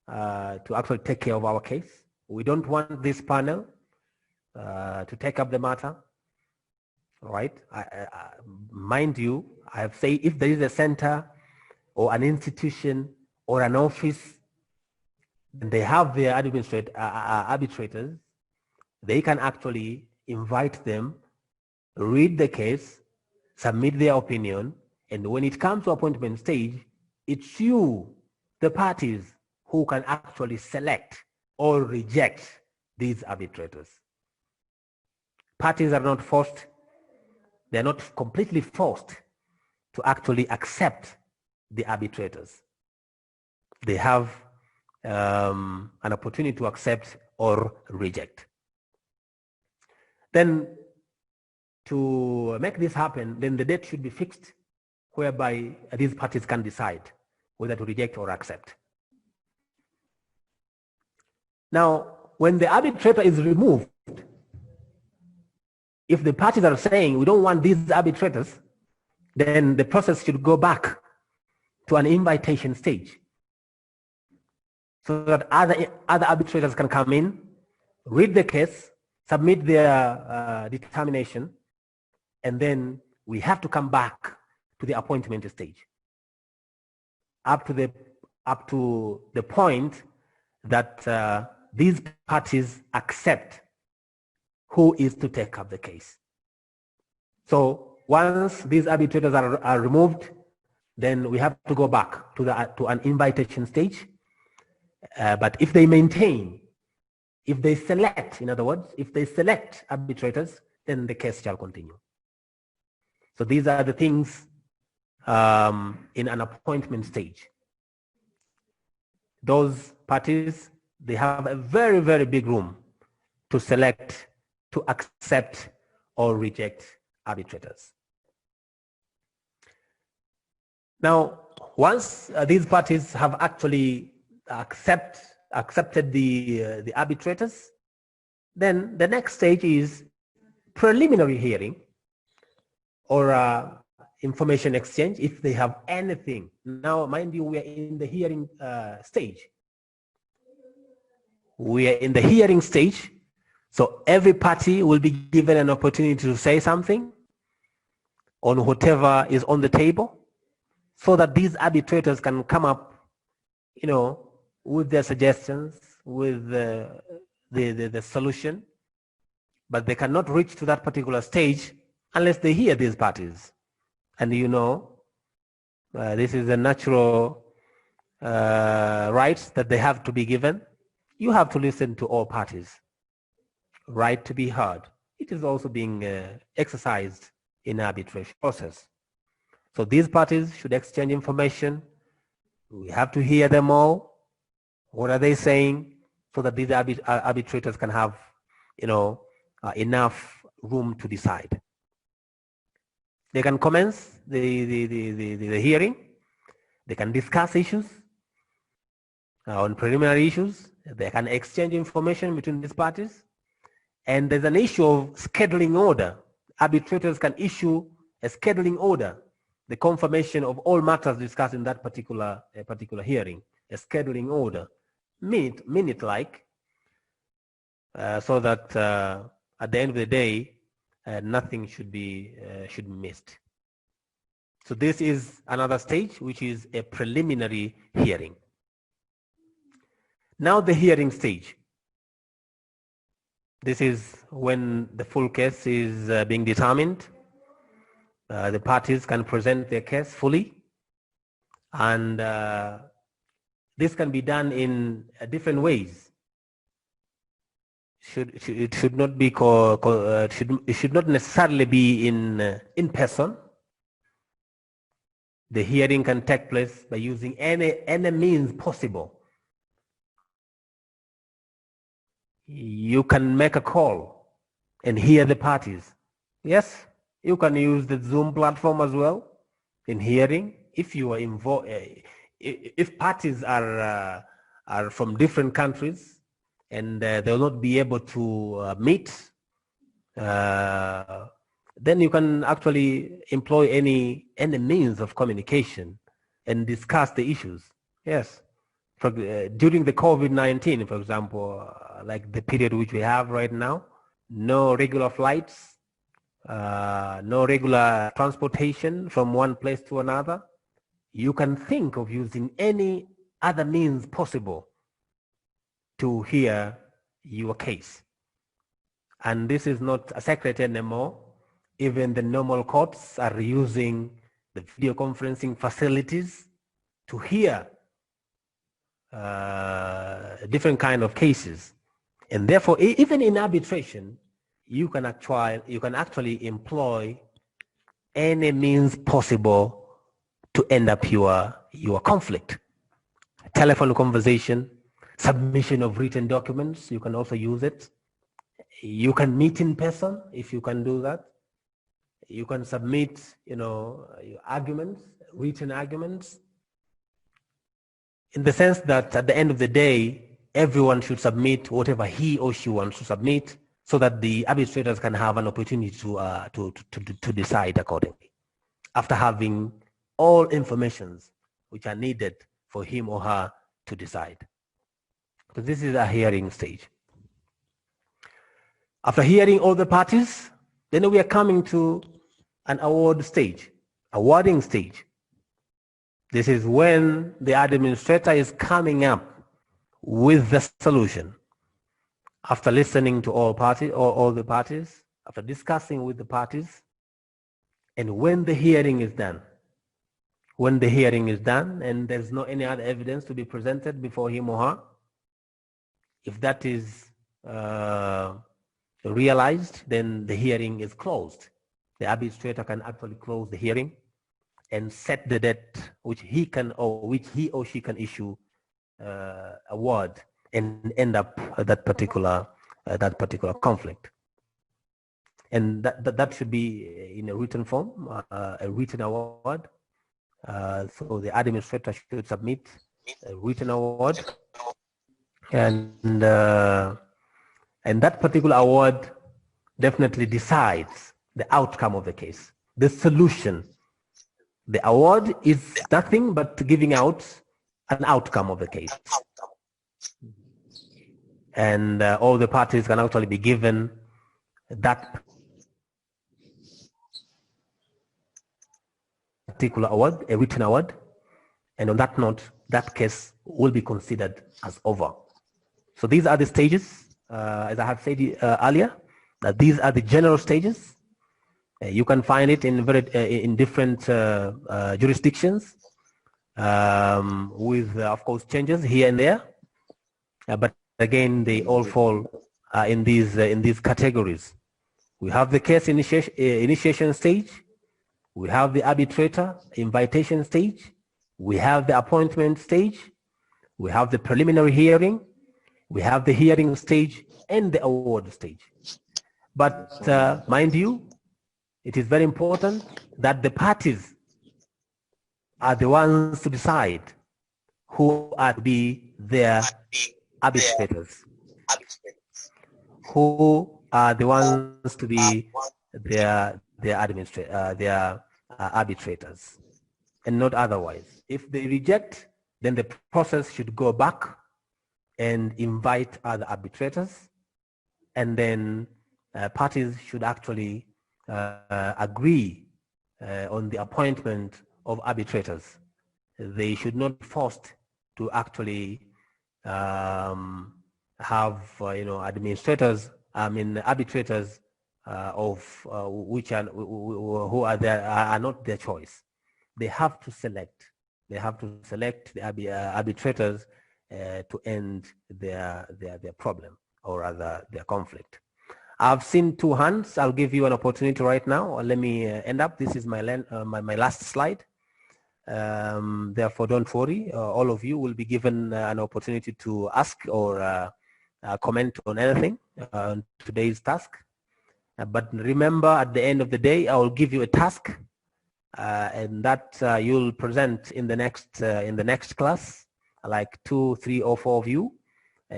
actually take care of our case. We don't want this panel to take up the matter. All right. Mind you, I have said if there is a center or an institution or an office, they have their arbitrators, they can actually invite them, read the case, submit their opinion, and when it comes to appointment stage, it's you, the parties, who can actually select or reject these arbitrators. Parties are not forced, they're not completely forced to actually accept the arbitrators. They have an opportunity to accept or reject. Then to make this happen, then the date should be fixed whereby these parties can decide whether to reject or accept. Now, when the arbitrator is removed, if the parties are saying we don't want these arbitrators, then the process should go back to an invitation stage so that other arbitrators can come in, read the case, submit their determination, and then we have to come back to the appointment stage up to the point that these parties accept who is to take up the case. So once these arbitrators are removed, then we have to go back to an invitation stage. But if they maintain If they select, in other words, if they select arbitrators, then the case shall continue. So these are the things in an appointment stage. Those parties, they have a very, very big room to select, to accept or reject arbitrators. Now, once these parties have actually accepted the arbitrators, then the next stage is preliminary hearing or information exchange if they have anything. Now, mind you, we are in the hearing stage. We are in the hearing stage, so every party will be given an opportunity to say something on whatever is on the table, so that these arbitrators can come up, with their suggestions, with the solution, but they cannot reach to that particular stage unless they hear these parties. And this is a natural right that they have to be given. You have to listen to all parties. Right to be heard. It is also being exercised in arbitration process. So these parties should exchange information. We have to hear them all. What are they saying? So that these arbitrators can have, enough room to decide. They can commence the hearing. They can discuss issues on preliminary issues. They can exchange information between these parties. And there's an issue of scheduling order. Arbitrators can issue a scheduling order, the confirmation of all matters discussed in that particular hearing, a scheduling order, minute-like, so that at the end of the day, nothing should be missed. So this is another stage, which is a preliminary hearing. Now the hearing stage. This is when the full case is being determined. The parties can present their case fully, and this can be done in different ways. It should not be it should not necessarily be in person. The hearing can take place by using any means possible. You can make a call and hear the parties. Yes, you can use the Zoom platform as well in hearing. If you are involved, if parties are from different countries and they will not be able to meet, then you can actually employ any means of communication and discuss the issues. Yes. During the COVID-19, for example, like the period which we have right now, no regular flights, no regular transportation from one place to another. You can think of using any other means possible to hear your case. And this is not a secret anymore. Even the normal courts are using the video conferencing facilities to hear different kind of cases. And therefore, even in arbitration, you can actually employ any means possible to end up your conflict. Telephone conversation, submission of written documents, you can also use it. You can meet in person if you can do that. You can submit, your arguments, written arguments, in the sense that at the end of the day, everyone should submit whatever he or she wants to submit, so that the arbitrators can have an opportunity to decide accordingly, after having all informations which are needed for him or her to decide. So this is a hearing stage. After hearing all the parties, then we are coming to an award stage, awarding stage. This is when the administrator is coming up with the solution. After listening to all the parties, after discussing with the parties, and when the hearing is done. When the hearing is done and there's no any other evidence to be presented before him or her, if that is realized, then the hearing is closed. The arbitrator can actually close the hearing and set the date which he or she can issue award and end up that particular conflict. And that should be in a written form, a written award. So the administrator should submit a written award, and that particular award definitely decides the outcome of the case, the solution. The award is nothing but giving out an outcome of the case. And all the parties can actually be given that particular award, a written award. And on that note, that case will be considered as over. So these are the stages, as I have said earlier, that these are the general stages. You can find it in different jurisdictions, with of course changes here and there, but again they all fall in these categories. We have the case initiation stage, we have the arbitrator invitation stage, we have the appointment stage, we have the preliminary hearing, we have the hearing stage, and the award stage. But mind you, it is very important that the parties are the ones to decide who are to be their arbitrators, who are the ones to be their arbitrators, and not otherwise. If they reject, then the process should go back and invite other arbitrators, and then parties should actually agree on the appointment of arbitrators. They should not be forced to actually have arbitrators of which are who are there are not their choice. They have to select. They have to select the arbitrators to end their problem, or rather their conflict. I've seen two hands. I'll give you an opportunity right now. Let me end up. This is my last slide. Therefore, don't worry. All of you will be given an opportunity to ask or comment on anything on today's task. But remember, at the end of the day, I will give you a task, and that you'll present in the next class. Like 2, 3, or 4 of you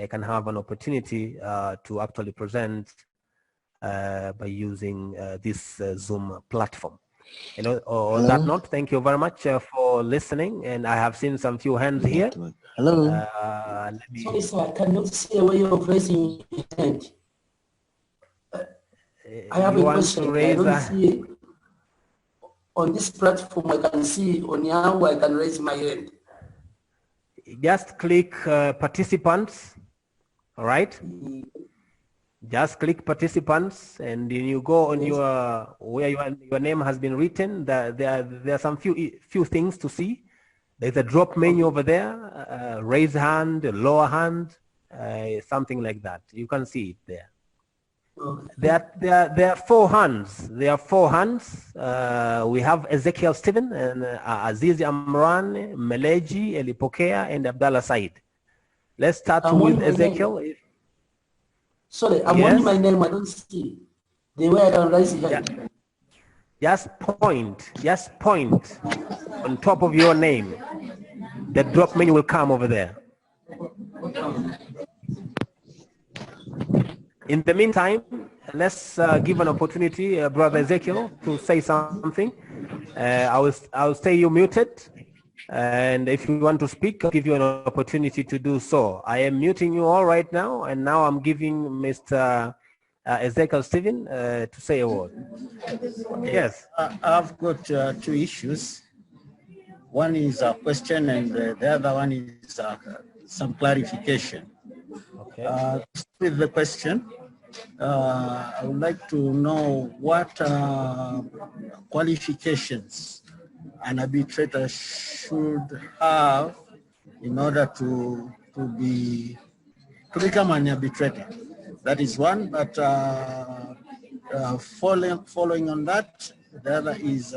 can have an opportunity to actually present by using this Zoom platform. On that note, thank you very much for listening, and I have seen some few hands here. Hello. Sorry, sir, I cannot see a way of raising your hand. I have a question. I don't see on this platform. I can see on how I can raise my hand. Just click participants. All right. Just click participants, and then you go on where your name has been written. There are some few things to see. There's a drop menu over there, raise hand, lower hand, something like that. You can see it there. There are 4 hands. There are 4 hands. We have Ezekiel Stephen and Aziz Amran, Meleji, Elipokea, and Abdallah Said. Let's start with Ezekiel. Sorry, I'm only my name. I don't see the way I can raise it. Yeah. Just point on top of your name. The drop menu will come over there. In the meantime, let's give an opportunity, Brother Ezekiel, to say something. I'll stay you muted, and if you want to speak, I'll give you an opportunity to do so. I am muting you all right now, and now I'm giving Mr. Ezekiel Stephen to say a word. Yes. I've got 2 issues. One is a question, and the other one is some clarification. Okay. With the question, I would like to know what qualifications an arbitrator should have in order to become an arbitrator. That is one, but following on that, the other is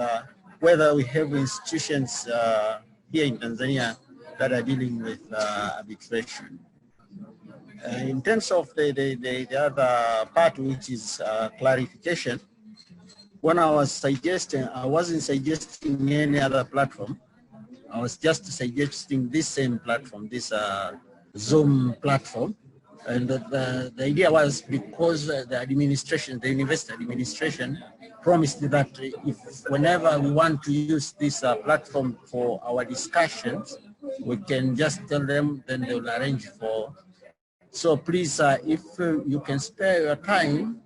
whether we have institutions here in Tanzania that are dealing with arbitration. In terms of the other part, which is clarification, when I was suggesting, I wasn't suggesting any other platform. I was just suggesting this same platform, this Zoom platform. And the idea was because the administration, the university administration promised that if whenever we want to use this platform for our discussions, we can just tell them, then they will arrange for. So please, if you can spare your time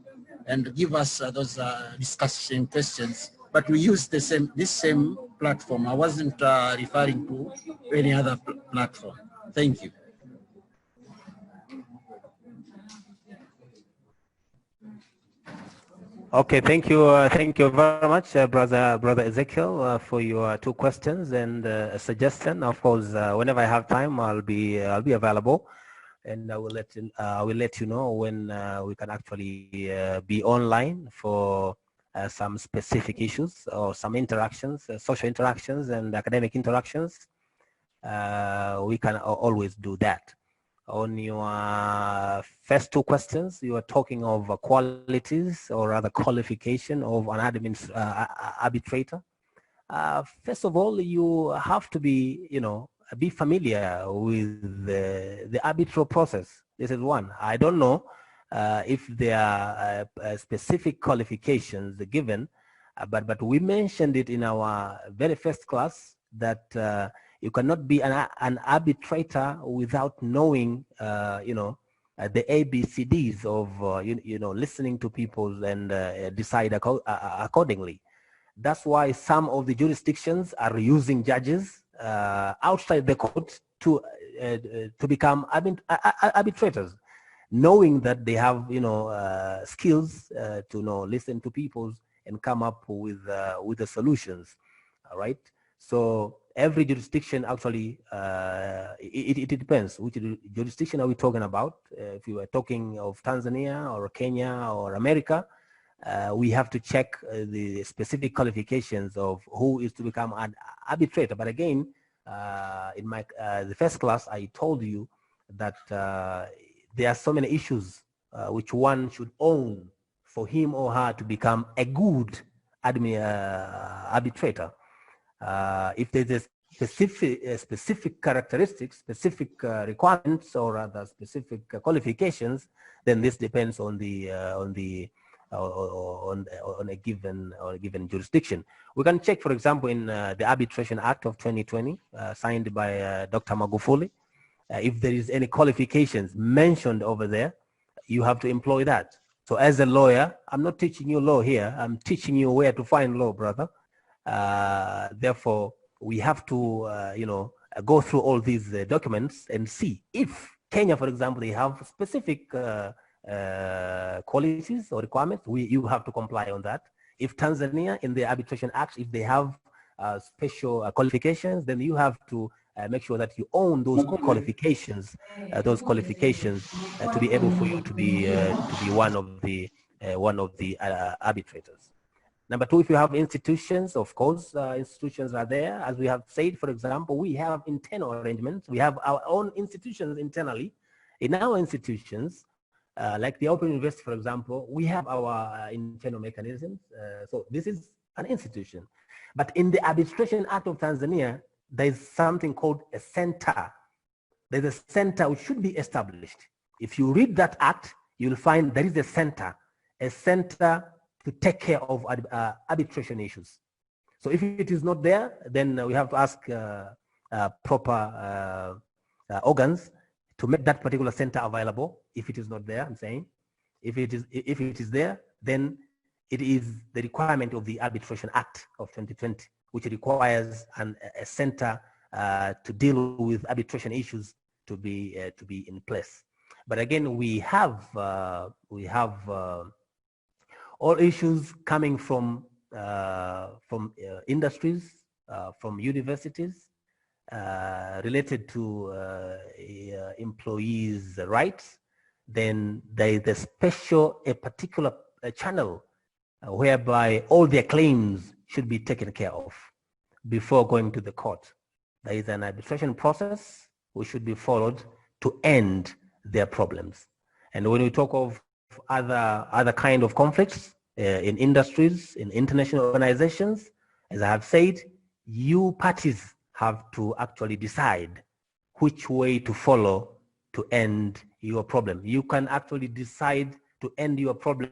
and give us those discussion questions, but we use this same platform. I wasn't referring to any other platform. Thank you. Okay, thank you very much, brother Ezekiel, for your two questions and a suggestion. Of course, whenever I have time, I'll be available, and I will let you know when we can actually be online for some specific issues or some interactions, social interactions and academic interactions. We can always do that. On your first two questions, you are talking of qualities or rather qualification of an arbitrator. First of all, you have to be, be familiar with the arbitral process. This is one. I don't know if there are specific qualifications given, but we mentioned it in our very first class that you cannot be an arbitrator without knowing, the ABCDs of, listening to people and decide accordingly. That's why some of the jurisdictions are using judges outside the court to become arbitrators, knowing that they have, skills to listen to people and come up with the solutions. All right. So every jurisdiction actually, it depends. Which jurisdiction are we talking about? If you are talking of Tanzania or Kenya or America, we have to check the specific qualifications of who is to become an arbitrator. But again, in my the first class, I told you that there are so many issues which one should own for him or her to become a good arbitrator. If there's a specific characteristics, specific requirements, or rather specific qualifications, then this depends on a given jurisdiction. We can check, for example, in the Arbitration Act of 2020, signed by Dr. Magufuli. If there is any qualifications mentioned over there, you have to employ that. So as a lawyer, I'm not teaching you law here. I'm teaching you where to find law, brother. Therefore, we have to, go through all these documents and see if Kenya, for example, they have specific qualities or requirements. You have to comply on that. If Tanzania, in the Arbitration Act, if they have special qualifications, then you have to make sure that you own those qualifications, to be able for you to be one of the arbitrators. Number two, if you have institutions, of course, institutions are there. As we have said, for example, we have internal arrangements. We have our own institutions internally. In our institutions, like the Open University, for example, we have our internal mechanisms. So this is an institution. But in the Arbitration Act of Tanzania, there's something called a center. There's a center which should be established. If you read that act, you'll find there is a center to take care of arbitration issues. So if it is not there, then we have to ask proper organs to make that particular center available. If it is not there, I'm saying, if it is there, then it is the requirement of the Arbitration Act of 2020, which requires a center to deal with arbitration issues to be in place. But again, we have all issues coming from industries, from universities, related to employees' rights, then there is a particular channel whereby all their claims should be taken care of before going to the court. There is an arbitration process which should be followed to end their problems. And when we talk of other kind of conflicts in industries, in international organizations, as I have said, you parties have to actually decide which way to follow to end your problem. You can actually decide to end your problem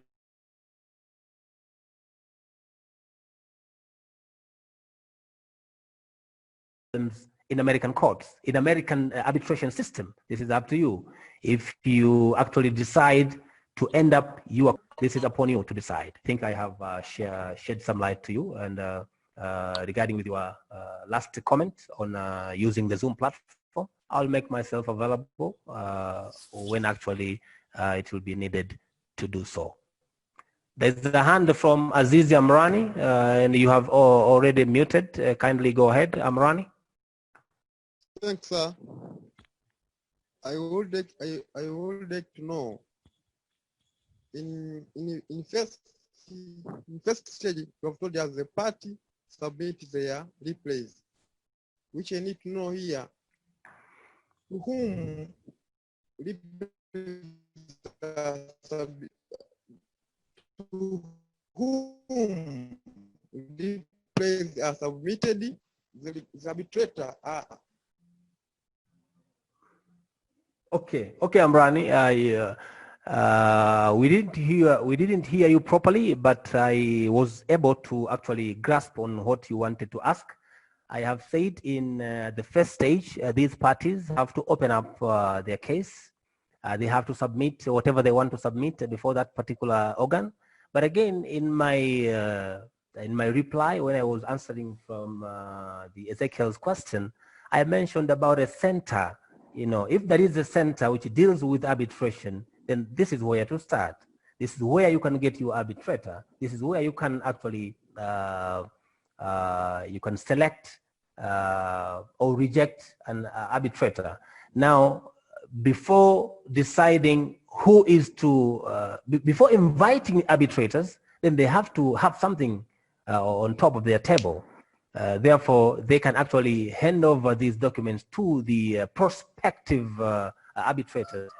in American courts, in American arbitration system. This is up to you. If you actually decide to end up this is upon you to decide. I think I have shed some light to you, and regarding with your last comment on using the Zoom platform, I'll make myself available when actually it will be needed to do so. There's a hand from Azizi Amrani, and you have already muted. Kindly go ahead, Amrani. Thanks, sir. I would like to know in first stage, you have told us the party submit their replays, which I need to know here to whom replays are submitted. The arbitrator are. Okay, Amrani. We didn't hear you properly, but I was able to actually grasp on what you wanted to ask. I have said in the first stage, these parties have to open up their case. They have to submit whatever they want to submit before that particular organ. But again, in my reply, when I was answering from the Ezekiel's question, I mentioned about a center. You know, if there is a center which deals with arbitration, then this is where to start. This is where you can get your arbitrator. This is where you can actually you can select or reject an arbitrator. Now, before deciding who is to, before inviting arbitrators, then they have to have something on top of their table. Therefore, they can actually hand over these documents to the prospective arbitrators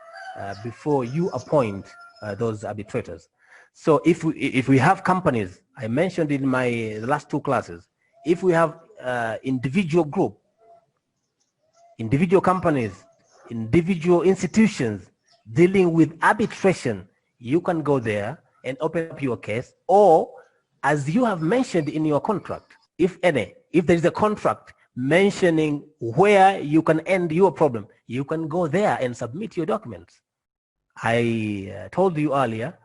before you appoint those arbitrators. So if we have companies, I mentioned in my last two classes, if we have individual group, individual companies, individual institutions dealing with arbitration, you can go there and open up your case, or as you have mentioned in your contract, if there is a contract mentioning where you can end your problem, you can go there and submit your documents. I told you earlier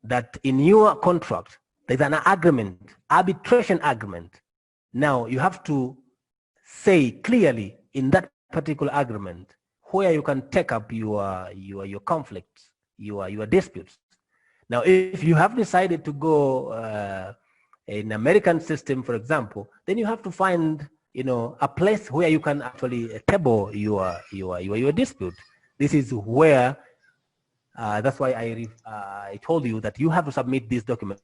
that in your contract, there's an agreement, arbitration agreement. Now you have to say clearly in that particular agreement where you can take up your conflicts, your disputes. Now, if you have decided to go in American system, for example, then you have to find, a place where you can actually table your dispute. This is where, that's why I told you that you have to submit these documents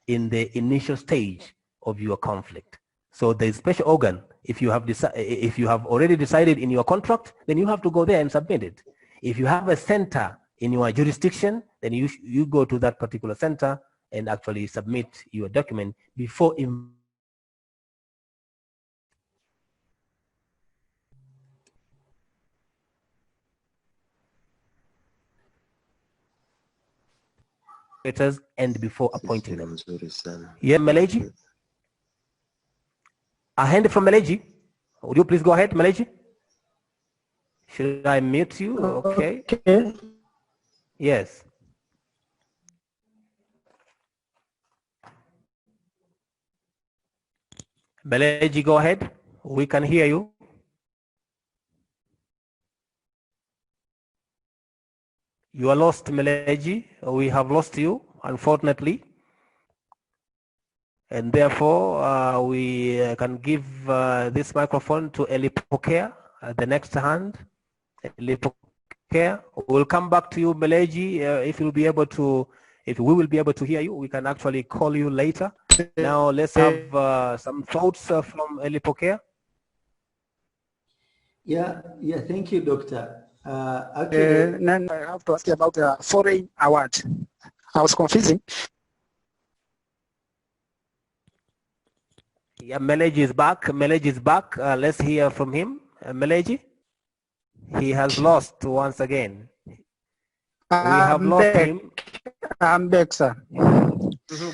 in the initial stage of your conflict. So the special organ, if you have already decided in your contract, then you have to go there and submit it. If you have a center in your jurisdiction, then you go to that particular center and actually submit your document before and before appointing them. Yeah, Maleji? A hand from Maleji. Would you please go ahead, Maleji? Should I mute you? Okay. Yes. Maleji, go ahead. We can hear you. You are lost, Maleji. We have lost you, unfortunately. And therefore, we can give this microphone to Eli Pokea, the next hand. Eli care. We'll come back to you, Meleji, if you'll be able to, if we will be able to hear you, we can actually call you later. Now let's have some thoughts from Elipokea. Yeah, thank you, Doctor. Actually, Then I have to ask you about the foreign award. I was confusing. Yeah, Meleji is back. Meleji is back. Let's hear from him. Meleji, he has lost once again. We have lost him. I'm back, sir.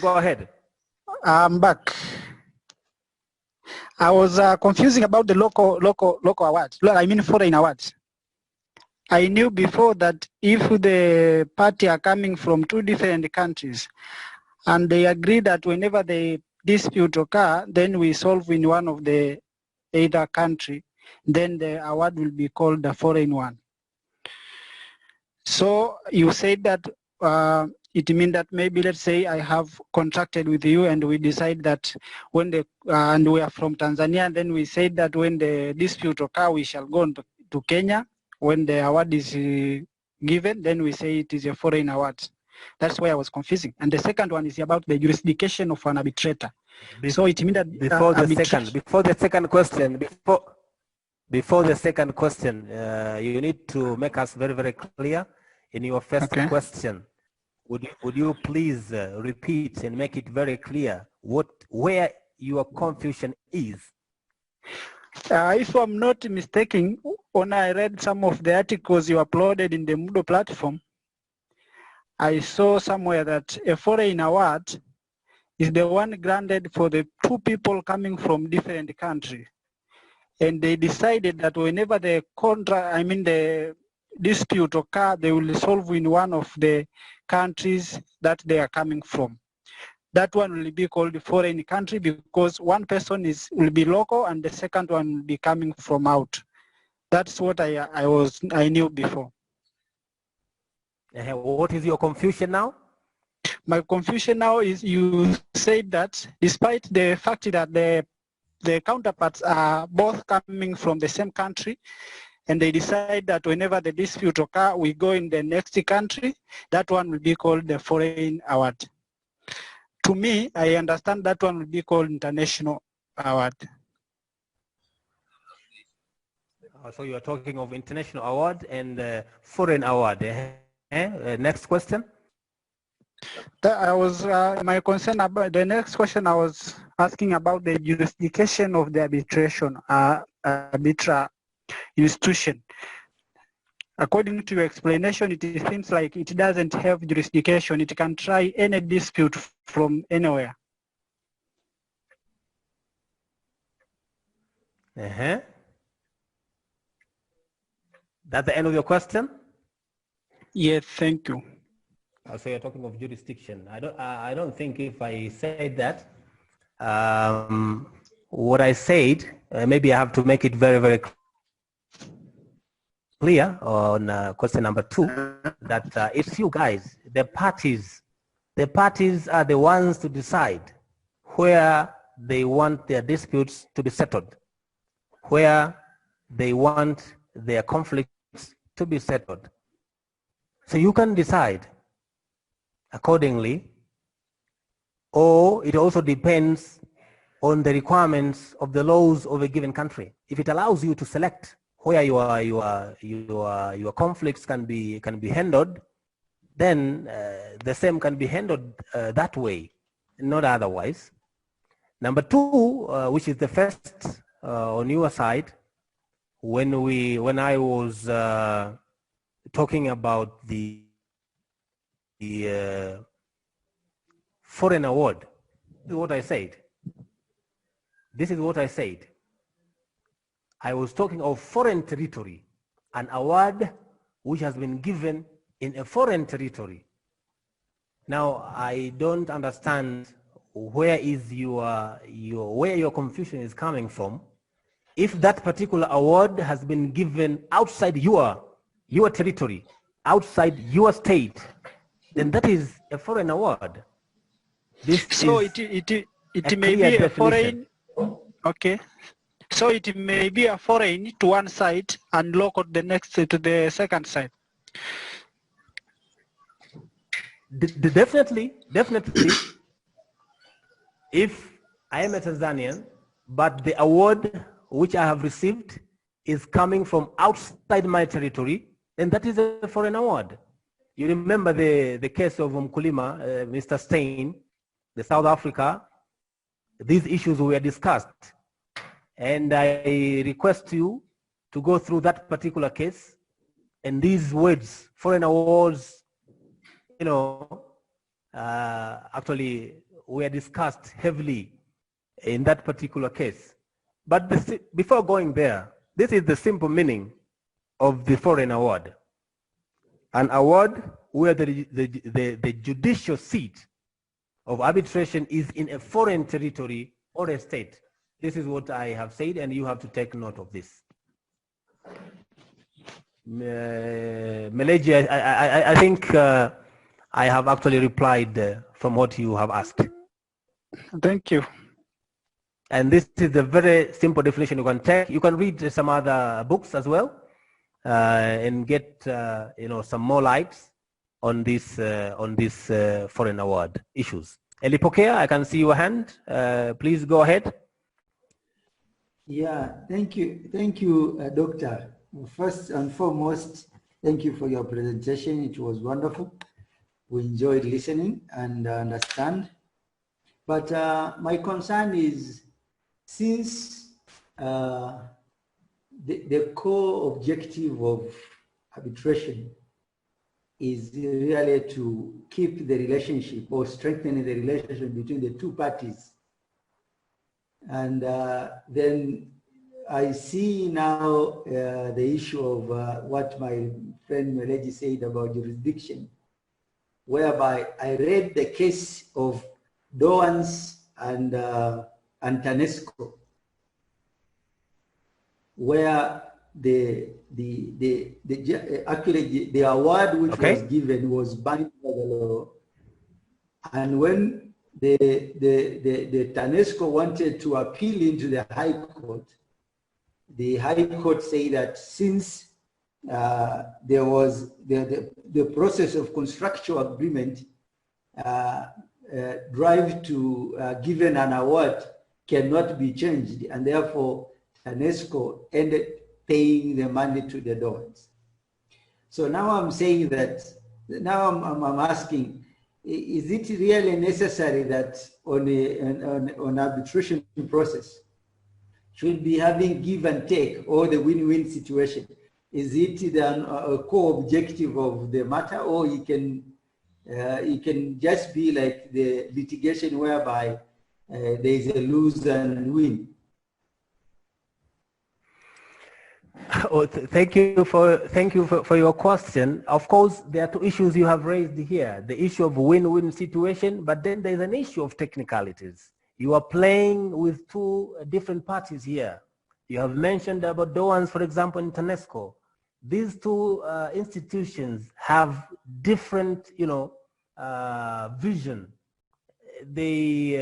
Go ahead. I'm back. I was confusing about the local awards. I mean foreign awards. I knew before that if the party are coming from two different countries and they agree that whenever the dispute occur, then we solve in one of the either country, then the award will be called the foreign one. So you said that it means that maybe, let's say I have contracted with you and we decide that when the, and we are from Tanzania, and then we said that when the dispute occur, we shall go on to Kenya. When the award is given, then we say it is a foreign award. That's why I was confusing. And the second one is about the jurisdiction of an arbitrator. So it means that before the second question, you need to make us very, very clear in your first question. Would you please repeat and make it very clear where your confusion is? If I'm not mistaken, when I read some of the articles you uploaded in the Moodle platform, I saw somewhere that a foreign award is the one granted for the two people coming from different countries. And they decided that whenever the the dispute occur, they will solve in one of the countries that they are coming from. That one will be called foreign country because one person will be local and the second one will be coming from out. That's what I knew before. What is your confusion now? My confusion now is you said that despite the fact that the counterparts are both coming from the same country, and they decide that whenever the dispute occur, we go in the next country, that one will be called the foreign award. To me, I understand that one will be called international award. So you are talking of international award and foreign award. Next question. I was my concern about the next question. I was asking about the jurisdiction of the arbitration arbitral institution. According to your explanation, it seems like it doesn't have jurisdiction. It can try any dispute from anywhere. That's the end of your question? Yes, thank you. So you're talking of jurisdiction. I don't think if I said that, what I said, maybe I have to make it very, very clear on question number 2, that it's you guys, the parties are the ones to decide where they want their disputes to be settled, where they want their conflicts to be settled. So you can decide accordingly, or it also depends on the requirements of the laws of a given country. If it allows you to select where your conflicts can be handled, then the same can be handled that way, not otherwise. Number 2, which is the first on your side, when I was talking about the foreign award, this is what I said. This is what I said. I was talking of foreign territory, an award which has been given in a foreign territory. Now, I don't understand where your confusion is coming from. If that particular award has been given outside your territory, outside your state, then that is a foreign award. So it may be a foreign, okay. So it may be a foreign to one side and local to the second side. Definitely, if I am a Tanzanian, but the award which I have received is coming from outside my territory, then that is a foreign award. You remember the case of Mkulima, Mr. Stein, the South Africa. These issues were discussed, and I request you to go through that particular case, and these words, foreign awards, you know, actually were discussed heavily in that particular case. But before going there, this is the simple meaning of the foreign award. An award where the judicial seat of arbitration is in a foreign territory or a state. This is what I have said, and you have to take note of this. Meleji, I think I have actually replied from what you have asked. Thank you. And this is the very simple definition you can take. You can read some other books as well and get some more lights on this foreign award issues. Elipokea, I can see your hand. Please go ahead. Yeah, thank you, Doctor. First and foremost, thank you for your presentation. It was wonderful. We enjoyed listening and understand. But my concern is, since the core objective of arbitration is really to keep the relationship or strengthen the relationship between the two parties. And then I see now the issue of what my friend Meleji said about jurisdiction, whereby I read the case of Doans and Tanesco, where actually the award which was given was banned by the law, and when the Tanesco wanted to appeal into the High Court, the High Court said that since there was the process of contractual agreement drive to given an award cannot be changed, and therefore Tanesco ended paying the money to the donors. So now I'm saying that, now I'm asking, is it really necessary that on arbitration process should be having give and take or the win-win situation? Is it a core objective of the matter, or it can just be like the litigation whereby there is a lose and win? Oh, thank you for your question. Of course, there are two issues you have raised here: the issue of win-win situation, but then there's an issue of technicalities. You are playing with two different parties here. You have mentioned about Doans, for example, in Tanesco. These two institutions have different, vision. They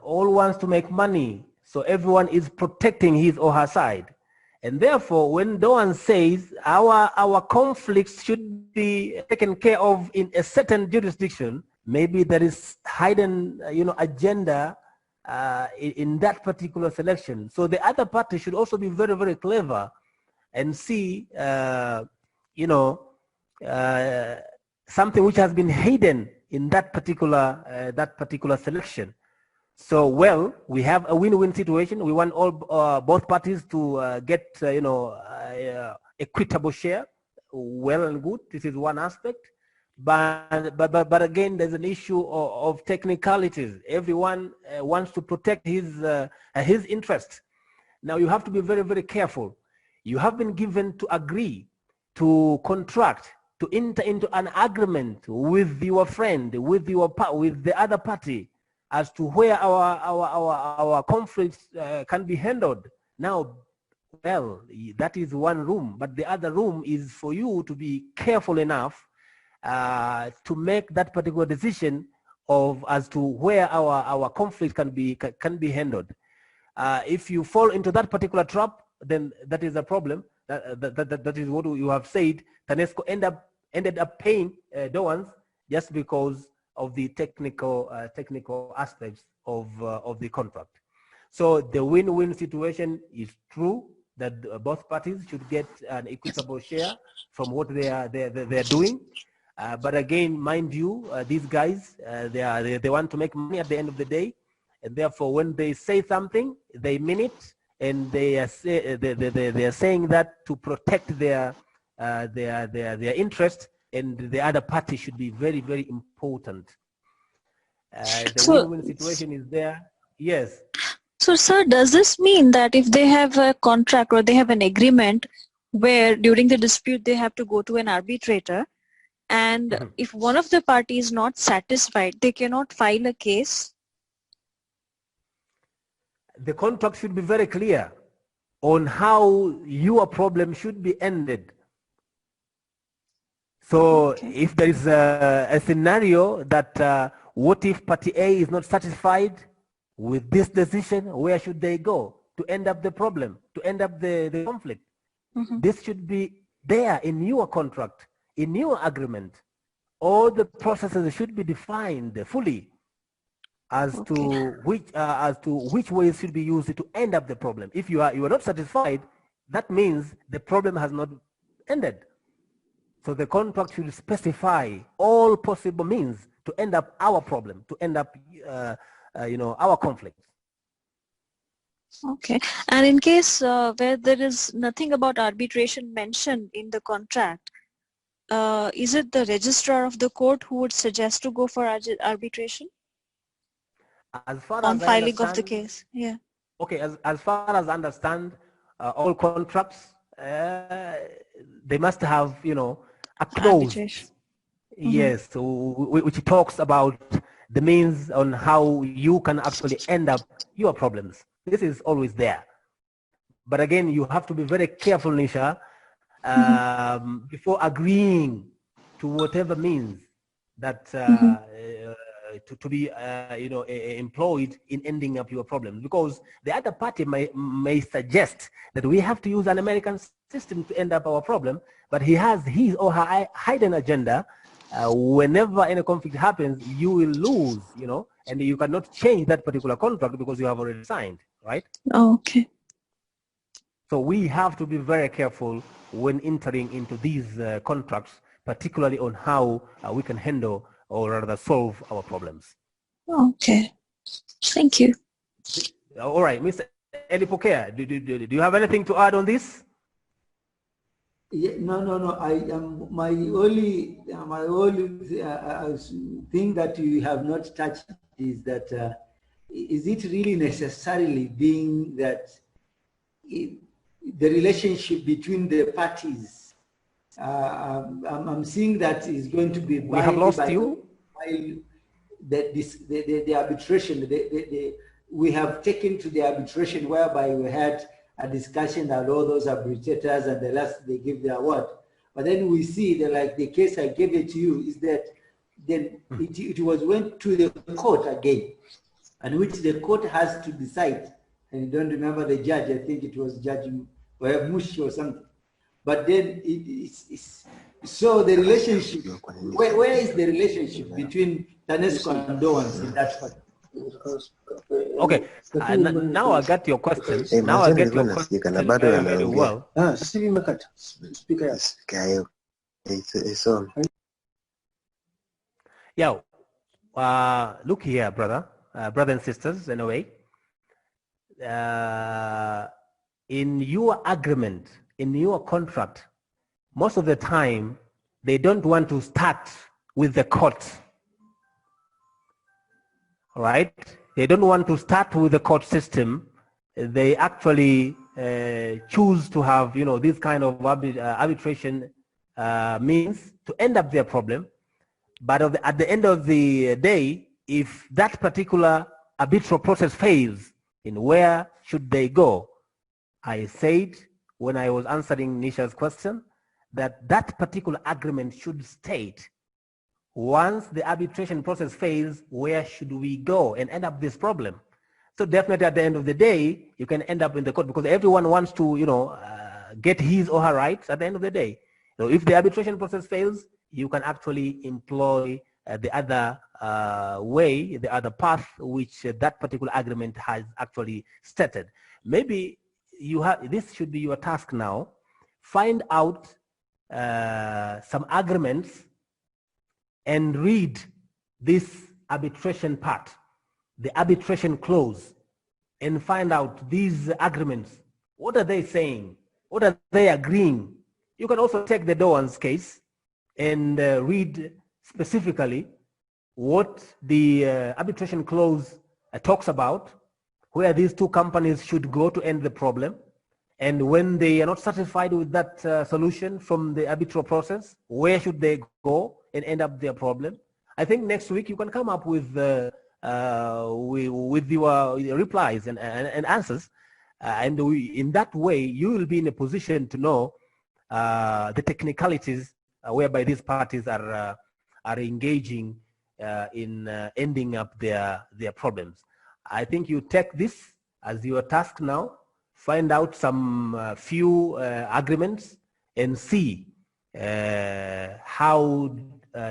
all want to make money, so everyone is protecting his or her side. And therefore, when Doan says our conflicts should be taken care of in a certain jurisdiction, maybe there is hidden, agenda in that particular selection. So the other party should also be very, very clever and see, something which has been hidden in that particular selection. So, well, we have a win-win situation. We want both parties to get, equitable share. Well and good. This is one aspect. But again, there's an issue of technicalities. Everyone wants to protect his interest. Now, you have to be very, very careful. You have been given to agree, to contract, to enter into an agreement with your friend, with the other party, as to where our conflicts can be handled. Now, well, that is one room, but the other room is for you to be careful enough to make that particular decision as to where our conflict can be handled. If you fall into that particular trap, then that is a problem. That is what you have said. Tanesco end up ended up paying Doans just because of the technical aspects of the contract. So the win-win situation is true that both parties should get an equitable share from what they're doing. But again, mind you, these guys, they want to make money at the end of the day, and therefore when they say something, they mean it, and they are saying that to protect their interest, and the other party should be very, very important. The win-win situation is there. Yes. So, sir, does this mean that if they have a contract or they have an agreement where during the dispute they have to go to an arbitrator, and if one of the parties is not satisfied, they cannot file a case? The contract should be very clear on how your problem should be ended. So if there is a scenario that what if party A is not satisfied with this decision, where should they go to end up the problem, to end up the conflict? This should be there in your contract, in your agreement. All the processes should be defined fully as to which ways should be used to end up the problem. If you are not satisfied, that means the problem has not ended. So the contract should specify all possible means to end up our problem, to end up our conflict. Okay. And in case where there is nothing about arbitration mentioned in the contract, is it the registrar of the court who would suggest to go for arbitration? As far on as filing of the case, yeah. Okay, as far as I understand, all contracts, they must have, a clause. Yes, so which talks about the means on how you can actually end up your problems. This is always there. But again, you have to be very careful, Nisha, before agreeing to whatever means that to be employed in ending up your problems, because the other party may suggest that we have to use an American system to end up our problem, but he has his or her hidden agenda. Whenever any conflict happens, you will lose, and you cannot change that particular contract because you have already signed, right? Okay. So we have to be very careful when entering into these contracts, particularly on how we can handle or rather solve our problems. Okay. Thank you. All right, Mr. Elipokea, do you have anything to add on this? Yeah, no. I am my only thing that you have not touched is that is it really necessarily being that the relationship between the parties? I'm seeing that is going to be. We have lost you. The arbitration. We have taken to the arbitration whereby we had a discussion that all those arbitrators and the last they give the award, but then we see that like the case I gave it to you is that then it went to the court again, and which the court has to decide. And I don't remember the judge. I think it was Judge Mushi or something. But then it's so the relationship. Where is the relationship between TANESCO and Doans in that part? Okay, now I got your question. Now I get your question very well. Yeah, look here, brother and sisters, in a way. In your agreement, in your contract, most of the time, they don't want to start with the court. Right? They don't want to start with the court system. They actually choose to have, this kind of arbitration means to end up their problem. But at the end of the day, if that particular arbitral process fails, in where should they go? I said when I was answering Nisha's question that that particular agreement should state, once the arbitration process fails, where should we go and end up this problem? So definitely at the end of the day, you can end up in the court because everyone wants to, get his or her rights at the end of the day. So if the arbitration process fails, you can actually employ the other way, the other path which that particular agreement has actually stated. Maybe you have, this should be your task now. Find out some agreements and read this arbitration part, the arbitration clause, and find out these agreements. What are they saying? What are they agreeing? You can also take the Doan's case and read specifically what the arbitration clause talks about, where these two companies should go to end the problem, and when they are not satisfied with that solution from the arbitral process, where should they go and end up their problem. I think next week you can come up with your replies and answers, and in that way you will be in a position to know the technicalities whereby these parties are engaging in ending up their problems. I think you take this as your task now. Find out some few agreements and see how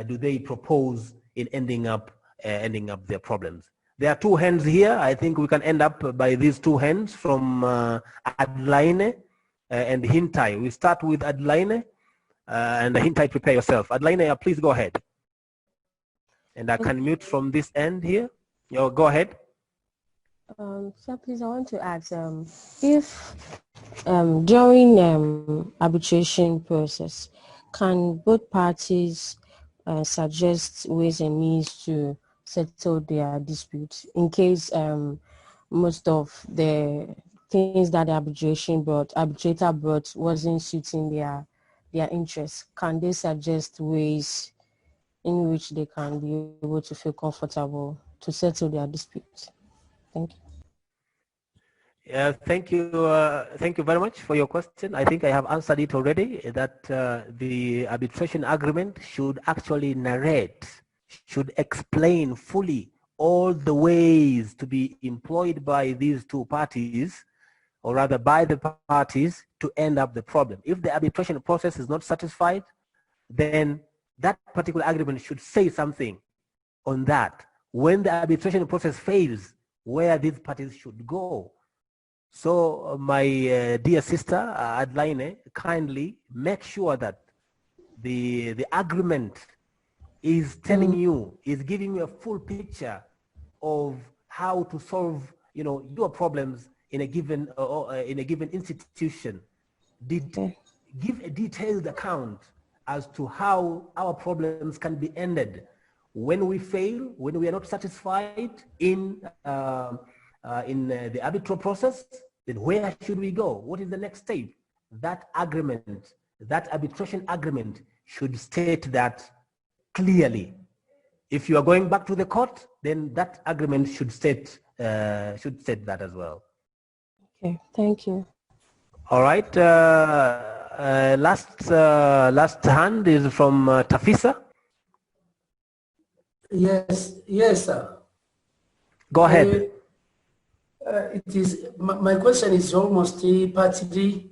do they propose in ending up their problems. There are two hands here. I think we can end up by these two hands from Adlaine and Hintai. We start with Adlaine and Hintai, prepare yourself. Adlaine, please go ahead. And I can mute from this end here. Go ahead. So please, I want to ask if during arbitration process, can both parties suggest ways and means to settle their disputes in case most of the things that the arbitrator brought wasn't suiting their interests? Can they suggest ways in which they can be able to feel comfortable to settle their disputes? Thank you. Yeah, thank you very much for your question. I think I have answered it already, that the arbitration agreement should actually narrate, should explain fully all the ways to be employed by these two parties, or rather by the parties, to end up the problem. If the arbitration process is not satisfied, then that particular agreement should say something on that. When the arbitration process fails, where these parties should go. So my dear sister Adlaine, kindly make sure that the agreement is telling you, is giving you a full picture of how to solve, your problems in a given institution. Give a detailed account as to how our problems can be ended when we fail, when we are not satisfied in the arbitral process. Then where should we go? What is the next step? That agreement, that arbitration agreement should state that clearly. If you are going back to the court, then that agreement should state that as well. Okay, thank you. All right. Last hand is from Tafisa. Yes, sir. Go ahead. It is my question is almost partly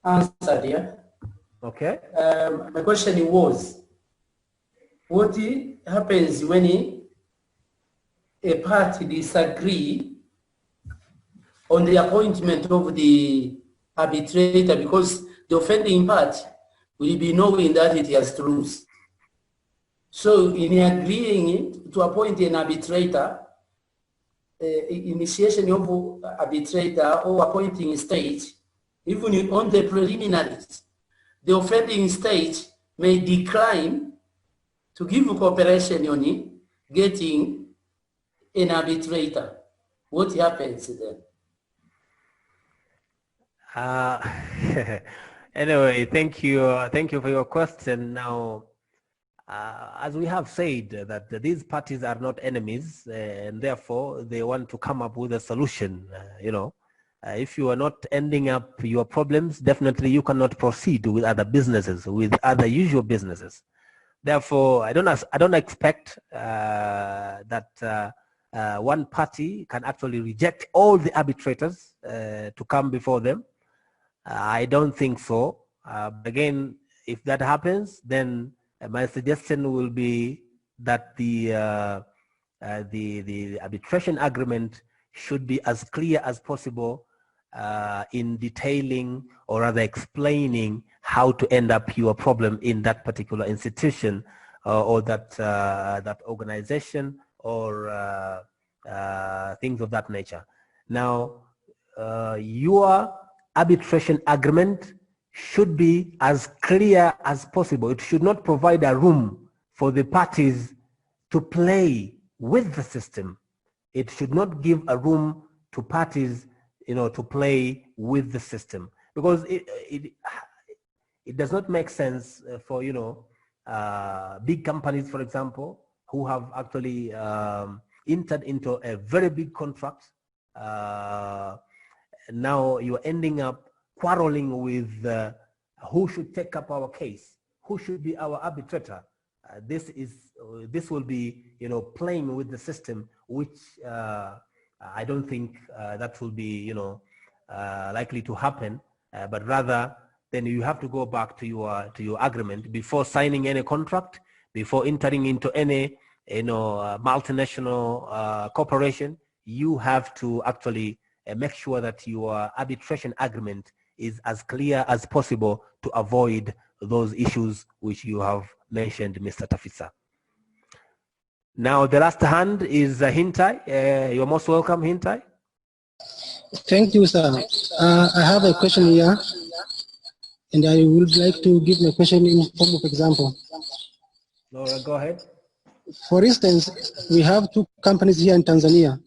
answered. Yeah. Okay. My question was, what happens when a party disagree on the appointment of the arbitrator, because the offending party will be knowing that it has to lose. So in agreeing to appoint an arbitrator, initiation of arbitrator or appointing stage, even on the preliminaries, the offending stage may decline to give cooperation on getting an arbitrator. What happens then? Anyway, thank you for your question. Now, as we have said, that these parties are not enemies, and therefore they want to come up with a solution. If you are not ending up your problems, definitely you cannot proceed with other businesses, with other usual businesses. Therefore, I don't expect that one party can actually reject all the arbitrators to come before them. I don't think so. Again, if that happens, then my suggestion will be that the arbitration agreement should be as clear as possible in detailing or rather explaining how to end up your problem in that particular institution or that that organization or things of that nature. Now, your arbitration agreement should be as clear as possible. It should not provide a room for the parties to play with the system. It should not give a room to parties, you know, to play with the system, because it does not make sense for, you know, big companies, for example, who have actually entered into a very big contract. Now you're ending up quarreling with who should take up our case, who should be our arbitrator. This will be, you know, playing with the system, which I don't think that will be, you know, likely to happen. But rather, then you have to go back to your agreement before signing any contract, before entering into any, you know, multinational corporation. You have to actually make sure that your arbitration agreement is as clear as possible to avoid those issues which you have mentioned, Mr. Tafisa. Now, the last hand is Hintai. You're most welcome, Hintai. Thank you, sir. I have a question here, and I would like to give my question in form of example. All right, go ahead. For instance, we have two companies here in Tanzania,